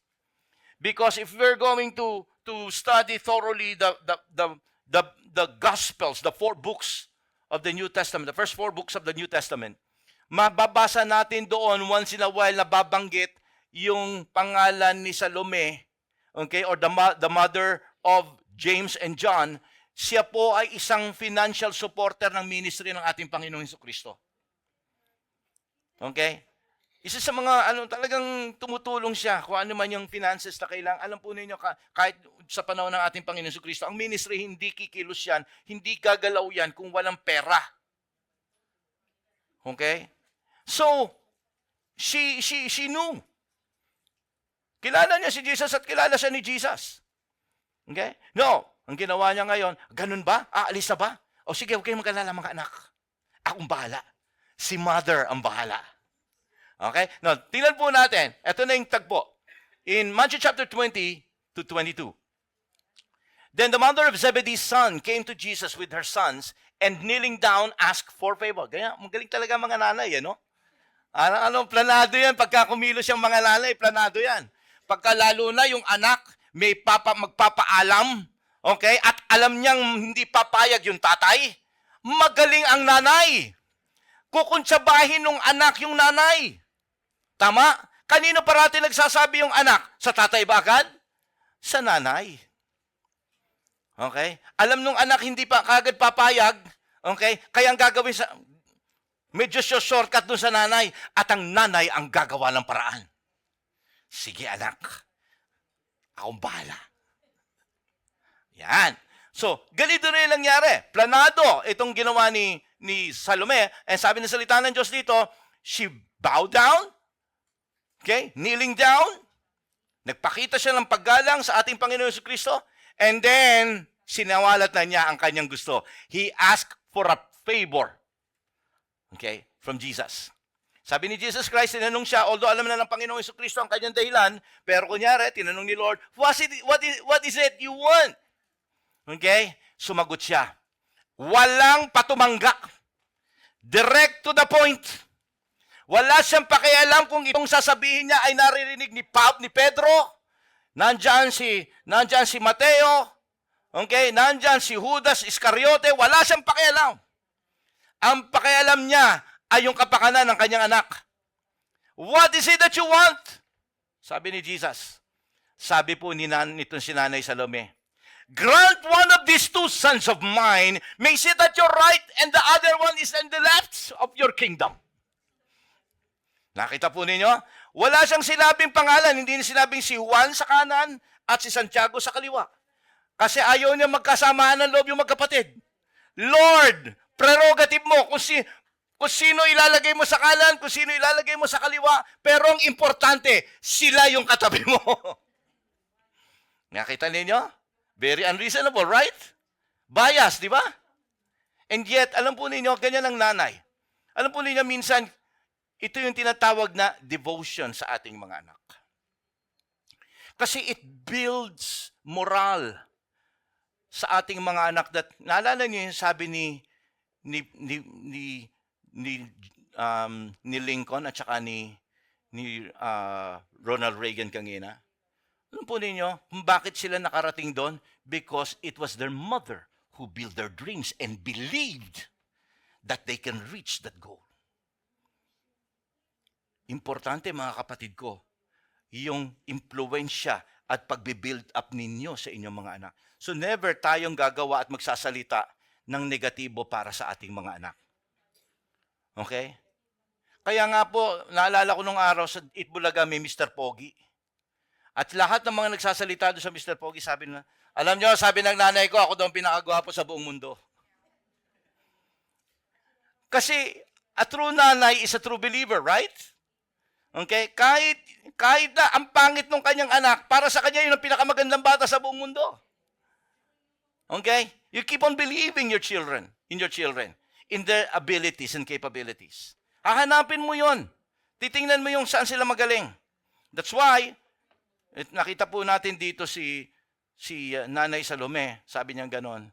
Because if we're going to study thoroughly the Gospels, the 4 books of the New Testament, the first 4 books of the New Testament, mababasa natin doon once in a while na babanggit yung pangalan ni Salome, okay, or the mother of James and John. Siya po ay isang financial supporter ng ministry ng ating Panginoong Hesukristo. Okay? Isa sa mga talagang tumutulong siya kung ano man yung finances na kailangan. Alam po ninyo, kahit sa panahon ng ating Panginoong Hesukristo, ang ministry hindi kikilos yan, hindi gagalaw yan kung walang pera. Okay? So, she knew. Kilala niya si Jesus at kilala siya ni Jesus. Okay? No, ang ginawa niya ngayon, ganun ba? Aalis na ba? O sige, huwag kayong mag-alala mga anak. Akong bahala. Si mother ang bahala. Okay? Now, tingnan po natin. Ito na yung tagpo. In Matthew chapter 20 to 22. Then the mother of Zebedee's son came to Jesus with her sons and kneeling down asked for favor. Ganyan, magaling talaga mga nanay, planado yan. Pagka kumilos yung mga nanay, planado yan. Pagka lalo na yung anak, may magpapaalam, okay? At alam niyang hindi papayag yung tatay, magaling ang nanay. kukuntsabahin ng anak yung nanay. Tama? Kanino parati nagsasabi yung anak? Sa tatay ba agad? Sa nanay. Okay? Alam nung anak hindi pa kagad papayag, okay? Kaya ang gagawin sa medyo shortcut dun sa nanay at ang nanay ang gagawa ng paraan. Sige anak, akong bahala. Yan. So, ganito na yung nangyari. Planado itong ginawa ni Salome. And sabi ng salita ng Diyos dito, she bowed down, okay, kneeling down, nagpakita siya ng paggalang sa ating Panginoon Jesucristo, and then, sinawalat na niya ang kanyang gusto. He asked for a favor, okay, from Jesus. Sabi ni Jesus Christ, tinanong siya, although alam na ng Panginoong Jesucristo ang kanyang dahilan, pero kunyari, tinanong ni Lord, what is it you want? Okay? Sumagot siya. Walang patumangga. Direct to the point. Wala siyang pakialam kung itong sasabihin niya ay naririnig ni Pedro. Nandyan si Mateo. Okay? Nandyan si Judas Iscariote. Wala siyang pakialam. Ang pakialam niya ay yung kapakanan ng kanyang anak. What is it that you want? Sabi ni Jesus. Sabi po nitong si Nanay Salome, grant one of these two sons of mine may sit at your right and the other one is on the left of your kingdom. Nakita po ninyo? Wala siyang sinabing pangalan. Hindi niya sinabing si Juan sa kanan at si Santiago sa kaliwa. Kasi ayaw niya magkasamaan ng loob yung magkapatid. Lord, prerogative mo kung sino ilalagay mo sa kanan, kung sino ilalagay mo sa kaliwa. Pero ang importante, sila yung katabi mo. Nakita ninyo? Very unreasonable, right? Bias, di ba? And yet, alam po ninyo, ganyan ang nanay. Alam po ninyo, minsan, ito yung tinatawag na devotion sa ating mga anak. Kasi it builds moral sa ating mga anak. Naalala niyo yung sabi ni Lincoln at saka ni Ronald Reagan kanina? Alam po ninyo kung bakit sila nakarating doon? Because it was their mother who built their dreams and believed that they can reach that goal. Importante mga kapatid ko, yung impluensya at pagbibuild up ninyo sa inyong mga anak. So never tayong gagawa at magsasalita ng negatibo para sa ating mga anak. Okay? Kaya nga po, naalala ko nung araw sa Itbulaga may Mr. Pogi. At lahat ng mga nagsasalita doon sa Mr. Pogi, sabi na, alam nyo, sabi ng nanay ko, ako daw ang pinakagwapo sa buong mundo. Kasi a true nanay is a true believer, right? Okay? Kahit na ang pangit ng kanyang anak, para sa kanya yun ang pinakamagandang bata sa buong mundo. Okay? You keep on believing in your children, in their abilities and capabilities. Hahanapin mo yun. Titingnan mo yung saan sila magaling. That's why, nakita po natin dito si Nanay Salome, sabi niya gano'n,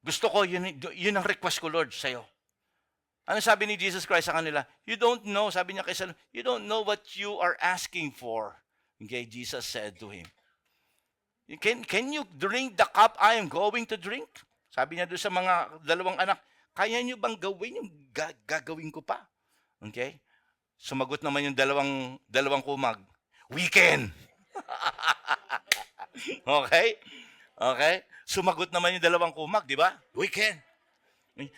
gusto ko, yun ang request ko, Lord, sa'yo. Ano sabi ni Jesus Christ sa kanila? You don't know, sabi niya kay Salome, you don't know what you are asking for. Okay, Jesus said to him, Can you drink the cup I am going to drink? Sabi niya doon sa mga dalawang anak, kaya niyo bang gawin yung gagawin ko pa? Okay? Sumagot naman yung dalawang kumag, we can. Okay? Okay? Sumagot naman yung dalawang kumag, di ba? We can.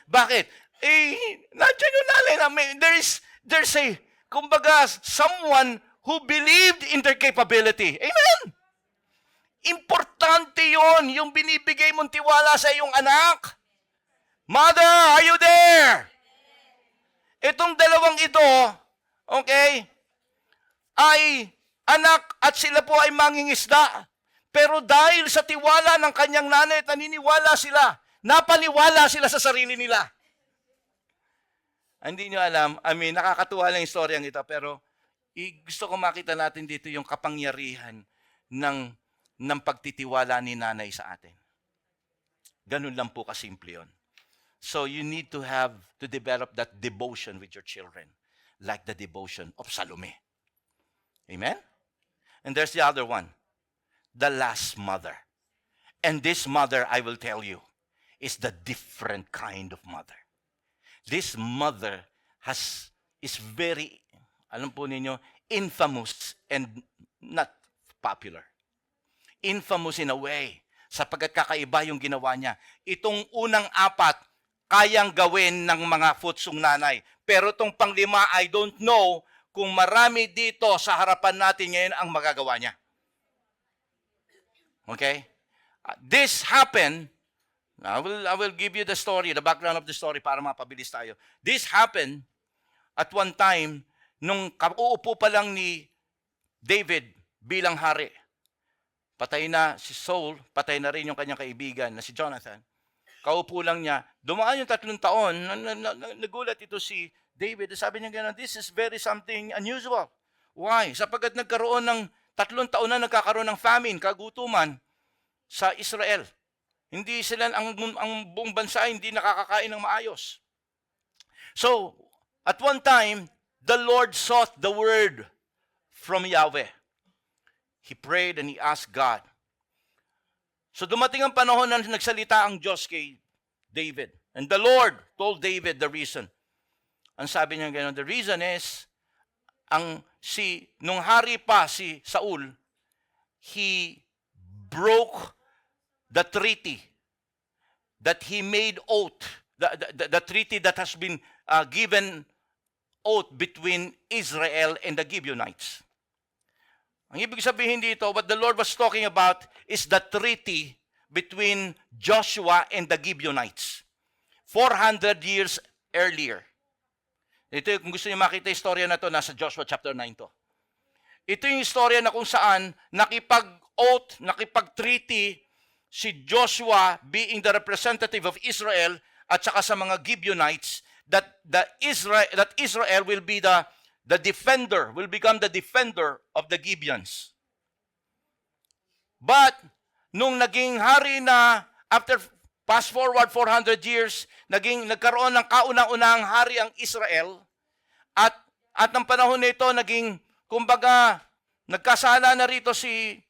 Bakit? Nandiyan yung nanay namin. There's kumbaga, someone who believed in their capability. Amen? Importante yon, yung binibigay mong tiwala sa iyong anak. Mother, are you there? Itong dalawang ito, okay, ay anak at sila po ay mangingisda. Pero dahil sa tiwala ng kanyang nanay at napaniwala sila sa sarili nila. Hindi nyo alam, nakakatuwa lang yung storyang ito, pero gusto ko makita natin dito yung kapangyarihan ng pagtitiwala ni nanay sa atin. Ganun lang po kasimple yun. So you need to develop that devotion with your children, like the devotion of Salome. Amen? And there's the other one, the last mother. And this mother, I will tell you, is the different kind of mother. This mother is very, alam po ninyo, infamous and not popular. Infamous in a way, sapagkat kakaiba yung ginawa niya. Itong unang apat, kayang gawin ng mga futsong nanay. Pero itong panglima, I don't know kung marami dito sa harapan natin ngayon ang magagawa niya. Okay? This happened, I will give you the story, the background of the story para mapabilis tayo. This happened at one time nung kauupo pa lang ni David bilang hari. Patay na si Saul, patay na rin yung kanyang kaibigan na si Jonathan. Kaupo lang niya. Dumaan yung 3 taon, nagulat ito si David. Sabi niya gano'n, this is very something unusual. Why? Sapagkat nagkaroon ng 3 taon na nagkakaroon ng famine, kagutuman sa Israel. Hindi sila, ang buong bansa hindi nakakakain ng maayos. So, at one time, the Lord sought the word from Yahweh. He prayed and he asked God. So dumating ang panahon na nagsalita ang Diyos kay David. And the Lord told David the reason. Ang sabi niya gano'n, the reason is, nung hari pa si Saul, he broke the treaty that he made oath, the treaty that has been given oath between Israel and the Gibeonites. Ang ibig sabihin dito, what the Lord was talking about is the treaty between Joshua and the Gibeonites. 400 years earlier. Ito, kung gusto niyo makita yung istorya na to, nasa Joshua chapter 9 to. Ito yung istorya na kung saan nakipag-oath, nakipag-treaty si Joshua being the representative of Israel at saka sa mga Gibeonites that Israel will be the defender, will become the defender of the Gibeons. But, nung naging hari na, after fast forward 400 years, nagkaroon ng kaunang-unahang hari ang Israel, at ng panahon nito, kumbaga, nagkasala na rito si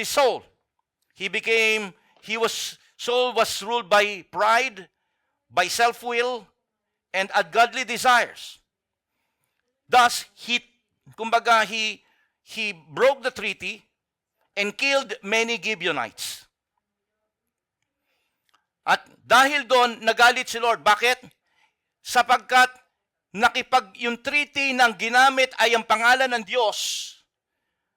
Saul. Saul was ruled by pride, by self-will, and ungodly desires. Thus, he broke the treaty and killed many Gibeonites. At dahil doon, nagalit si Lord. Bakit? Sapagkat yung treaty ng ginamit ay ang pangalan ng Diyos.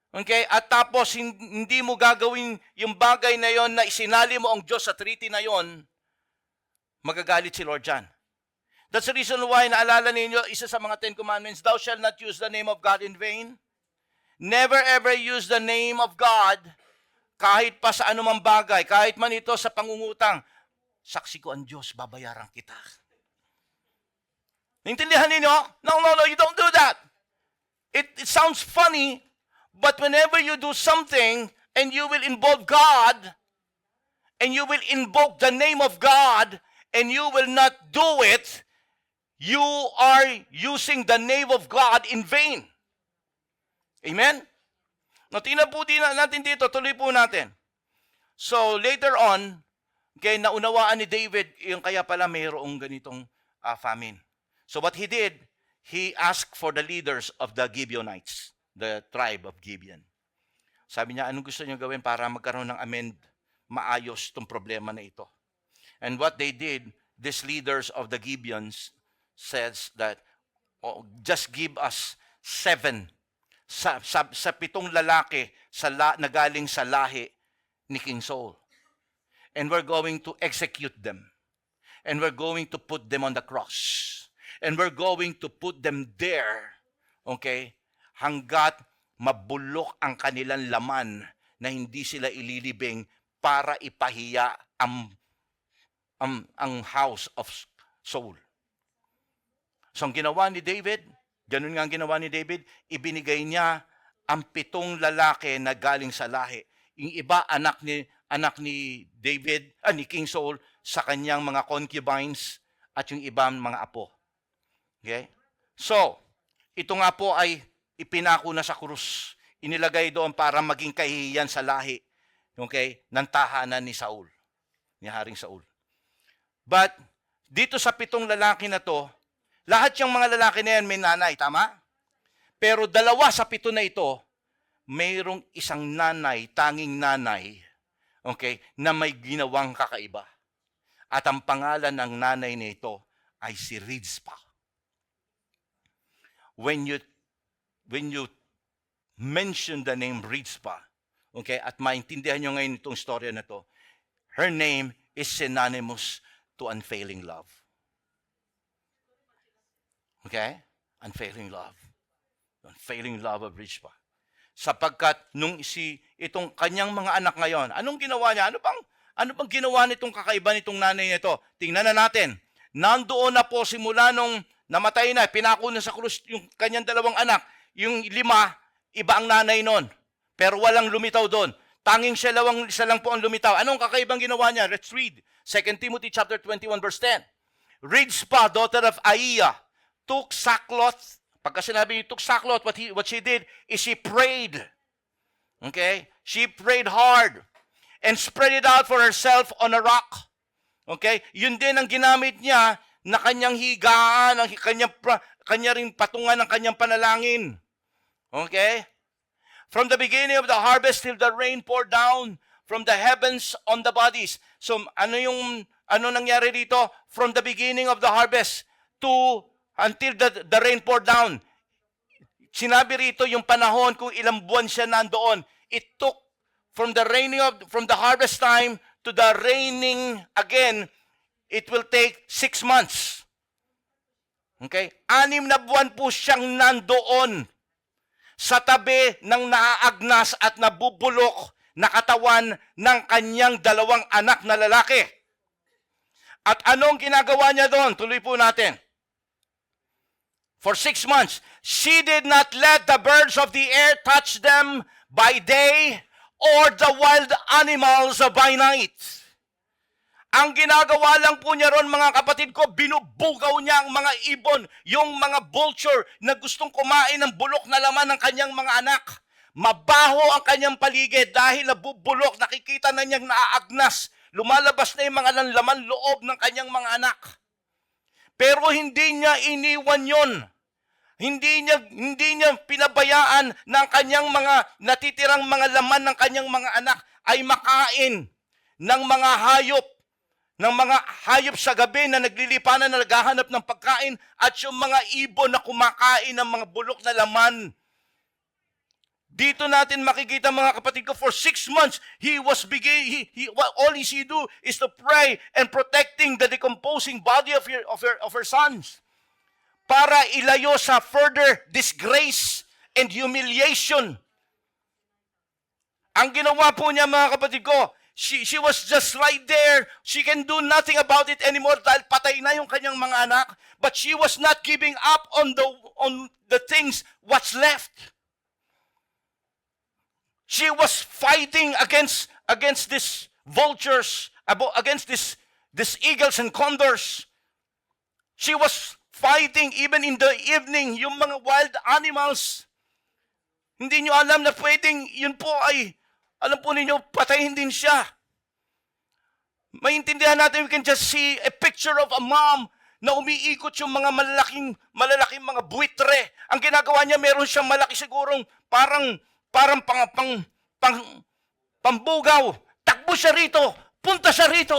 Okay? At tapos, hindi mo gagawin yung bagay na yon na isinali mo ang Diyos sa treaty na yon, magagalit si Lord dyan. That's the reason why, naalala ninyo, isa sa mga 10 Commandments, thou shalt not use the name of God in vain. Never ever use the name of God kahit pa sa anumang bagay, kahit man ito sa pangungutang. Saksi ko ang Diyos, babayaran kita. Naintindihan ninyo? No, you don't do that. It sounds funny, but whenever you do something and you will involve God, and you will invoke the name of God, and you will not do it, you are using the name of God in vain. Amen? No, tingnan po natin dito, tuloy po natin. So, later on, okay, naunawaan ni David, yung kaya pala mayroong ganitong famine. So, what he did, he asked for the leaders of the Gibeonites, the tribe of Gibeon. Sabi niya, anong gusto niyo gawin para magkaroon ng maayos itong problema na ito? And what they did, these leaders of the Gibeons says that, just give us 7 sa 7 lalaki na galing sa lahi ni King Saul. And we're going to execute them. And we're going to put them on the cross. And we're going to put them there, okay, hanggat mabulok ang kanilang laman na hindi sila ililibing para ipahiya ang house of Saul. So ang ginawa ni David, ganun nga ang ginawa ni David, ibinigay niya ang 7 lalaki na galing sa lahi. Yung iba anak ni David, ni King Saul sa kanyang mga concubines at yung ibang mga apo. Okay? So, ito nga po ay ipinako na sa krus. Inilagay doon para maging kahihiyan sa lahi, okay, ng tahanan ni Saul, ni Haring Saul. But dito sa 7 lalaki na to, Lahat yung mga lalaki na yan may nanay, tama? Pero 2 sa 7 na ito, mayroong isang nanay, tanging nanay, okay, na may ginawang kakaiba. At ang pangalan ng nanay nito ay si Rizpah. When you mention the name Rizpah, okay, at maintindihan nyo ngayon itong storya na to, her name is synonymous to unfailing love. Okay? Unfailing love. Unfailing love of Rizpah. Sapagkat nung itong kanyang mga anak ngayon, anong ginawa niya? Ano bang ginawa nitong kakaiba nitong nanay nito? Tingnan na natin. Nandoon na po simula nung namatay na, pinako na sa krus yung kanyang 2 anak. Yung 5, iba ang nanay nun. Pero walang lumitaw doon. Tanging siya lang po ang lumitaw. Anong kakaibang ginawa niya? Let's read. 2 Timothy chapter 21 verse 10. Rizpah, daughter of Aiah, took sackcloth. Pagka sinabi took sackcloth, what she did is she prayed. Okay? She prayed hard and spread it out for herself on a rock. Okay? Yun din ang ginamit niya na kanyang higaan, ang kanya rin patungan ng kanyang panalangin. Okay? From the beginning of the harvest till the rain poured down from the heavens on the bodies. So, ano nangyari dito? From the beginning of the harvest to until the rain poured down. Sinabi rito yung panahon kung ilang buwan siya nandoon. It took from the harvest time to the raining again, it will take 6 months. Okay? 6 na buwan po siyang nandoon sa tabi ng naaagnas at nabubulok na katawan ng kanyang 2 anak na lalaki. At anong ginagawa niya doon? Tuloy po natin. For 6 months, she did not let the birds of the air touch them by day or the wild animals by night. Ang ginagawa lang po niya ron, mga kapatid ko, binubugaw niya ang mga ibon, yung mga vulture na gustong kumain ng bulok na laman ng kanyang mga anak. Mabaho ang kanyang paligid dahil nabubulok, nakikita na niyang naaagnas. Lumalabas na yung mga laman loob ng kanyang mga anak. Pero hindi niya iniwan yon. Hindi niya pinabayaan na ang kanyang mga natitirang mga laman ng kanyang mga anak ay makain ng mga hayop sa gabi na naglilipanan na naghahanap ng pagkain at yung mga ibon na kumakain ng mga bulok na laman. Dito natin makikita, mga kapatid ko, for 6 months, all he do is to pray and protecting the decomposing body of her sons para ilayo sa further disgrace and humiliation. Ang ginawa po niya, mga kapatid ko, she was just right there. She can do nothing about it anymore dahil patay na yung kanyang mga anak. But she was not giving up on the things what's left. She was fighting against these vultures, against these eagles and condors. She was fighting even in the evening, yung mga wild animals. Hindi nyo alam na pwedeng yun po ay, alam po ninyo, patayin din siya. Maintindihan natin, we can just see a picture of a mom na umiikot yung mga malalaking mga buitre. Ang ginagawa niya, meron siyang malaki sigurong parang pambugaw. Takbo siya rito. Punta siya rito.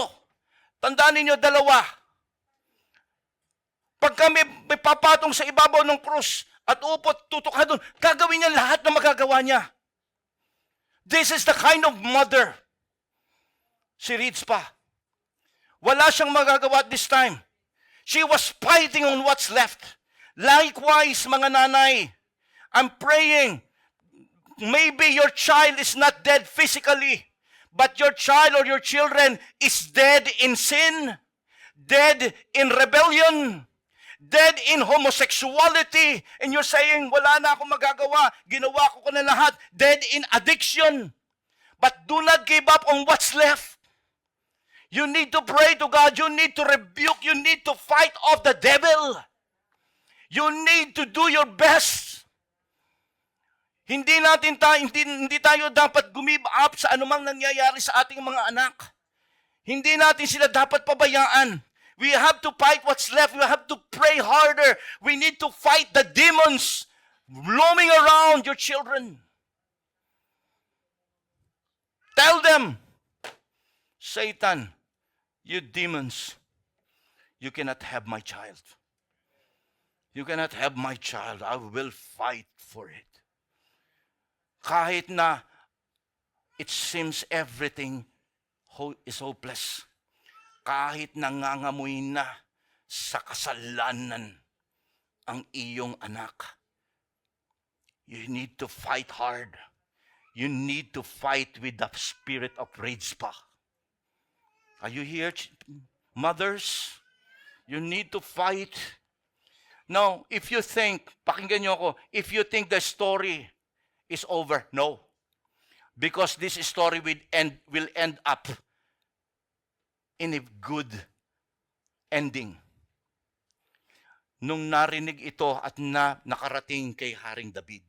Tandaan ninyo, 2. Pagka may papatong sa ibabaw ng krus at upot, tutok ka doon, gagawin niya lahat na magagawa niya. This is the kind of mother si Rizpah. Wala siyang magagawa at this time. She was fighting on what's left. Likewise, mga nanay, I'm praying, maybe your child is not dead physically, but your child or your children is dead in sin, dead in rebellion, dead in homosexuality, and you're saying, wala na akong magagawa, ginawa ko na lahat, dead in addiction. But do not give up on what's left. You need to pray to God, you need to rebuke, you need to fight off the devil. You need to do your best. Hindi tayo dapat give up sa anumang nangyayari sa ating mga anak. Hindi natin sila dapat pabayaan. We have to fight what's left. We have to pray harder. We need to fight the demons roaming around your children. Tell them, Satan, you demons, you cannot have my child. You cannot have my child. I will fight for it. Kahit na it seems everything is hopeless. Kahit nangangamoy na sa kasalanan ang iyong anak. You need to fight hard. You need to fight with the spirit of Rizpah. Are you here, mothers? You need to fight. Now, if you think, pakinggan niyo ako, if you think the story is over, no. Because this story will end up in a good ending. Nung narinig ito at nakarating kay Haring David,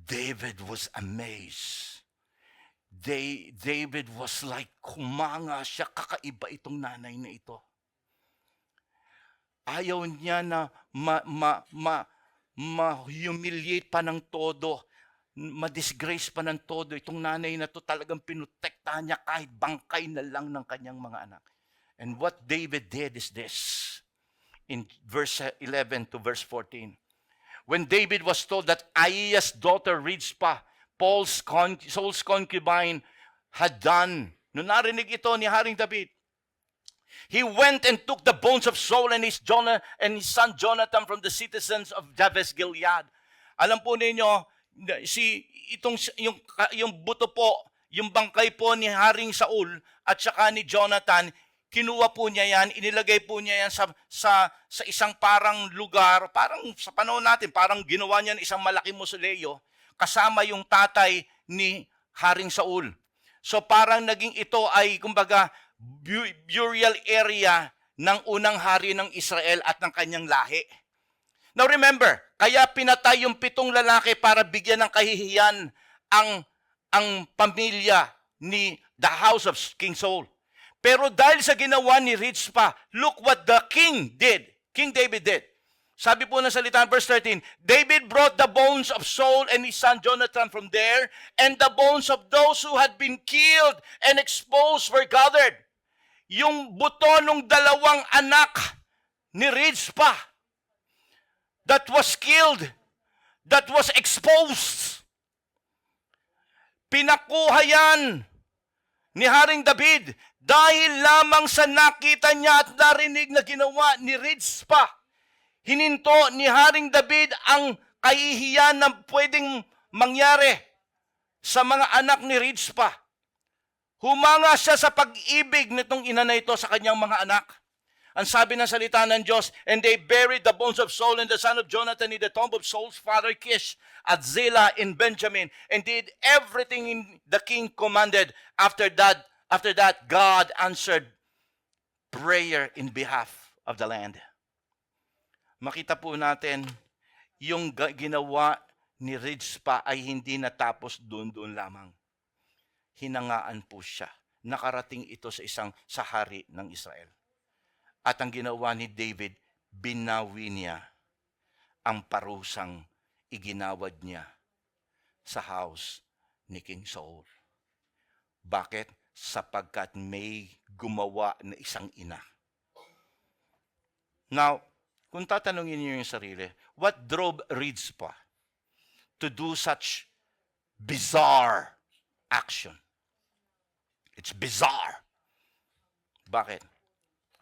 David was amazed. David was like, kumanga siya, kakaiba itong nanay na ito. Ayaw niya na ma-humiliate pa ng todo, ma-disgrace pa ng todo. Itong nanay na to talagang pinutektahan niya kahit bangkay na lang ng kanyang mga anak. And what David did is this, in verse 11 to verse 14. When David was told that Aiah's daughter Rizpah, Saul's concubine, had done, nung narinig ito ni Haring David, he went and took the bones of Saul and his son Jonathan from the citizens of Jabesh Gilead. Alam po ninyo, yung buto po, yung bangkay po ni Haring Saul at saka ni Jonathan, kinuha po niya yan, inilagay po niya yan sa isang parang lugar, parang sa panahon natin, parang ginawa niya isang malaking mausoleo, kasama yung tatay ni Haring Saul. So parang naging ito ay, kumbaga, burial area ng unang hari ng Israel at ng kanyang lahi. Now remember, kaya pinatay yung 7 lalaki para bigyan ng kahihiyan ang pamilya ni the house of King Saul. Pero dahil sa ginawa ni Rizpah, look what the king did. King David did. Sabi po ng salita, verse 13, David brought the bones of Saul and his son Jonathan from there, and the bones of those who had been killed and exposed were gathered. Yung buto ng 2 anak ni Rizpah that was killed, that was exposed, pinakuha yan ni Haring David dahil lamang sa nakita niya at narinig na ginawa ni Rizpah. Hininto ni Haring David ang kahihiyan na pwedeng mangyari sa mga anak ni Rizpah. Humanga siya sa pag-ibig nitong ina na ito sa kanyang mga anak. Ang sabi ng salita ng Diyos, and they buried the bones of Saul and the son of Jonathan in the tomb of Saul's father Kish at Zillah in Benjamin, and did everything the king commanded. After that, God answered prayer in behalf of the land. Makita po natin, yung ginawa ni Rizpah ay hindi natapos doon lamang. Hinangaan po siya. Nakarating ito sa hari ng Israel. At ang ginawa ni David, binawi niya ang parusang iginawad niya sa house ni King Saul. Bakit? Sapagkat may gumawa na isang ina. Now, kung tatanungin niyo yung sarili, what drove Rizpah to do such bizarre action? It's bizarre. Bakit?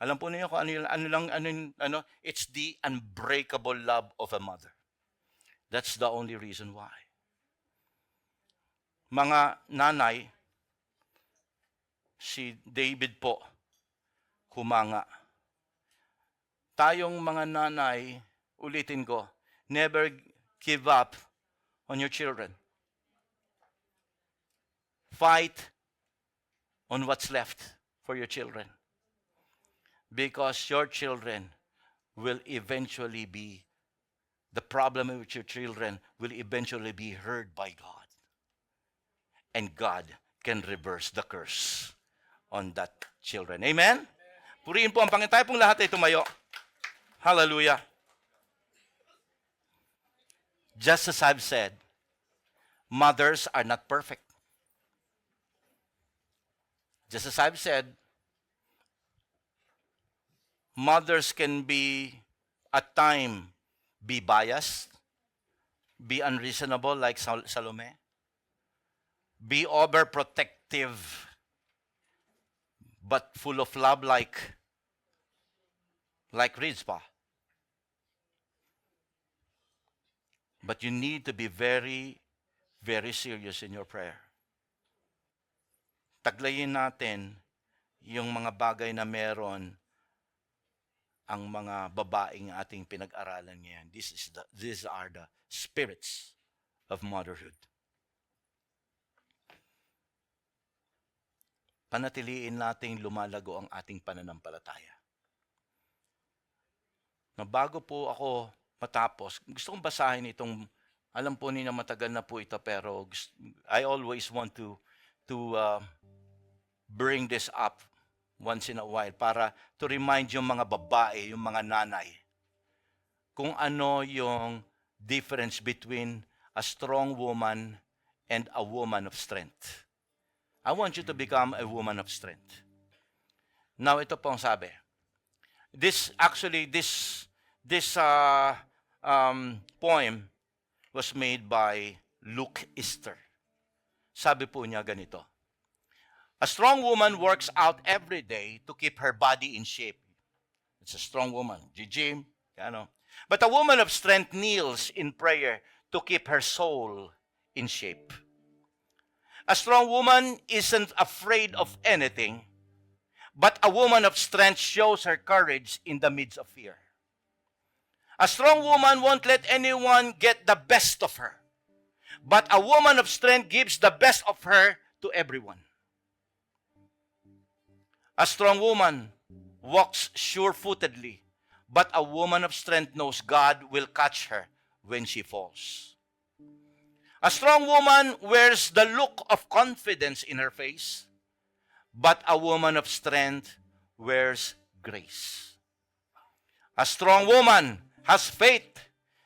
Alam po niyo kung it's the unbreakable love of a mother. That's the only reason why. Mga nanay, si David po, humanga. Tayong mga nanay, ulitin ko, never give up on your children. Fight on what's left for your children. Because your children will eventually be, the problem with your children will eventually be heard by God. And God can reverse the curse on that children. Amen? Purihin po ang Panginoon. Tayo pong lahat ay tumayo. Hallelujah. Just as I've said, mothers are not perfect. Just as I've said, mothers can be, at time, be biased, be unreasonable like Salome, be overprotective, but full of love like Rizpah. But you need to be very, very serious in your prayer. Taglayin natin yung mga bagay na meron ang mga babaeng ating pinag-aralan ngayon. These are the spirits of motherhood. Panatiliin nating lumalago ang ating pananampalataya. Na bago po ako matapos, gusto kong basahin itong, alam po ninyo matagal na po ito, pero I always want to bring this up once in a while para to remind yung mga babae, yung mga nanay, kung ano yung difference between a strong woman and a woman of strength. I want you to become a woman of strength. Now, ito po ang sabi. This poem was made by Luke Easter. Sabi po niya ganito. A strong woman works out every day to keep her body in shape. It's a strong woman. Gym, But a woman of strength kneels in prayer to keep her soul in shape. A strong woman isn't afraid of anything, but a woman of strength shows her courage in the midst of fear. A strong woman won't let anyone get the best of her, but a woman of strength gives the best of her to everyone. A strong woman walks sure-footedly, but a woman of strength knows God will catch her when she falls. A strong woman wears the look of confidence in her face, but a woman of strength wears grace. A strong woman has faith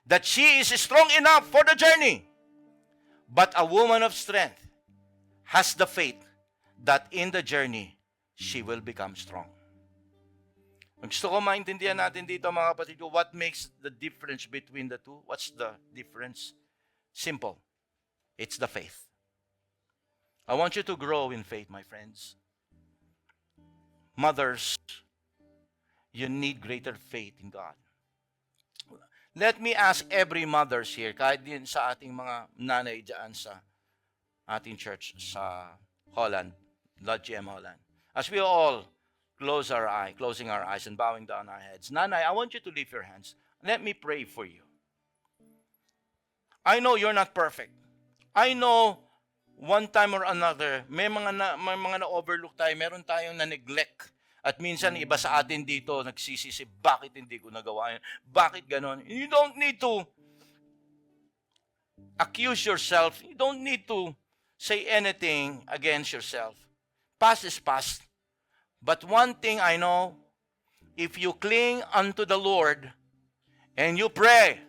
that she is strong enough for the journey, but a woman of strength has the faith that in the journey, she will become strong. Gusto ko maintindihan natin dito mga kapatid ko, what makes the difference between the two? What's the difference? Simple. It's the faith. I want you to grow in faith, my friends. Mothers, you need greater faith in God. Let me ask every mothers here, kahit din sa ating mga nanay dyan sa ating church sa Holland, Lodge GM Holland. As we all closing our eyes and bowing down our heads. Nanay, I want you to lift your hands. Let me pray for you. I know you're not perfect. I know one time or another, may mga na-overlook tayo, meron tayong na-neglect. At minsan iba sa atin dito nagsisisi, bakit hindi ko nagawa yun? Bakit ganon? You don't need to accuse yourself. You don't need to say anything against yourself. Past is past. But one thing I know, if you cling unto the Lord and you pray,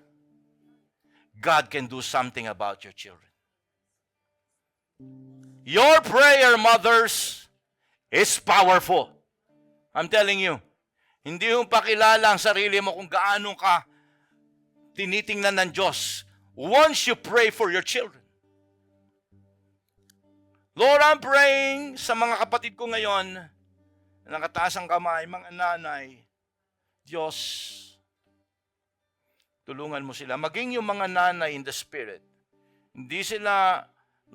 God can do something about your children. Your prayer, mothers, is powerful. I'm telling you, hindi yung pakilala ang sarili mo kung gaano ka tinitingnan ng Diyos once you pray for your children. Lord, I'm praying sa mga kapatid ko ngayon, nakataas ang kamay, mga nanay, Diyos, tulungan mo sila. Maging yung mga nanay in the spirit. Hindi sila,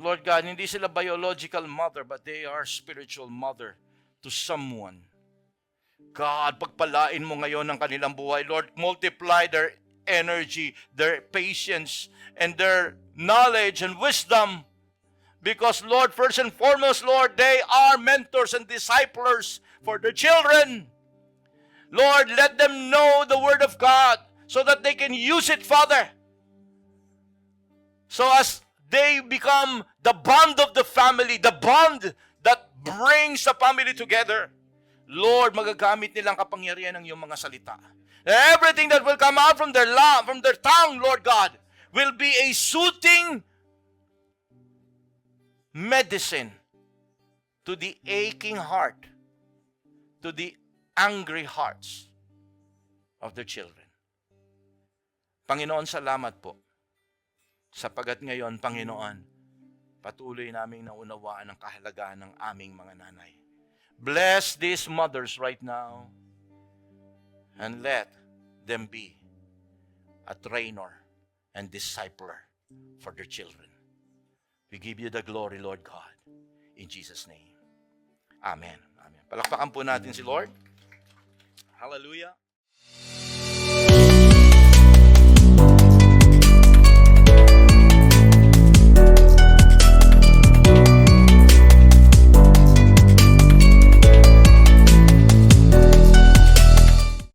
Lord God, hindi sila biological mother, but they are spiritual mother to someone. God, pagpalain mo ngayon ang kanilang buhay. Lord, multiply their energy, their patience, and their knowledge and wisdom. Because, Lord, first and foremost, Lord, they are mentors and disciplers for their children. Lord, let them know the Word of God so that they can use it, Father. So as they become the bond of the family, the bond that brings the family together. Lord, magagamit nilang kapangyarihan ng iyong mga salita. Everything that will come out from their tongue, Lord God, will be a soothing medicine to the aching heart, to the angry hearts of their children. Panginoon, salamat po. Sapagat ngayon, Panginoon, patuloy naming naunawaan ang kahalagahan ng aming mga nanay. Bless these mothers right now and let them be a trainer and discipler for their children. We give you the glory, Lord God, in Jesus' name. Amen. Amen. Palakpakan po natin si Lord. Hallelujah.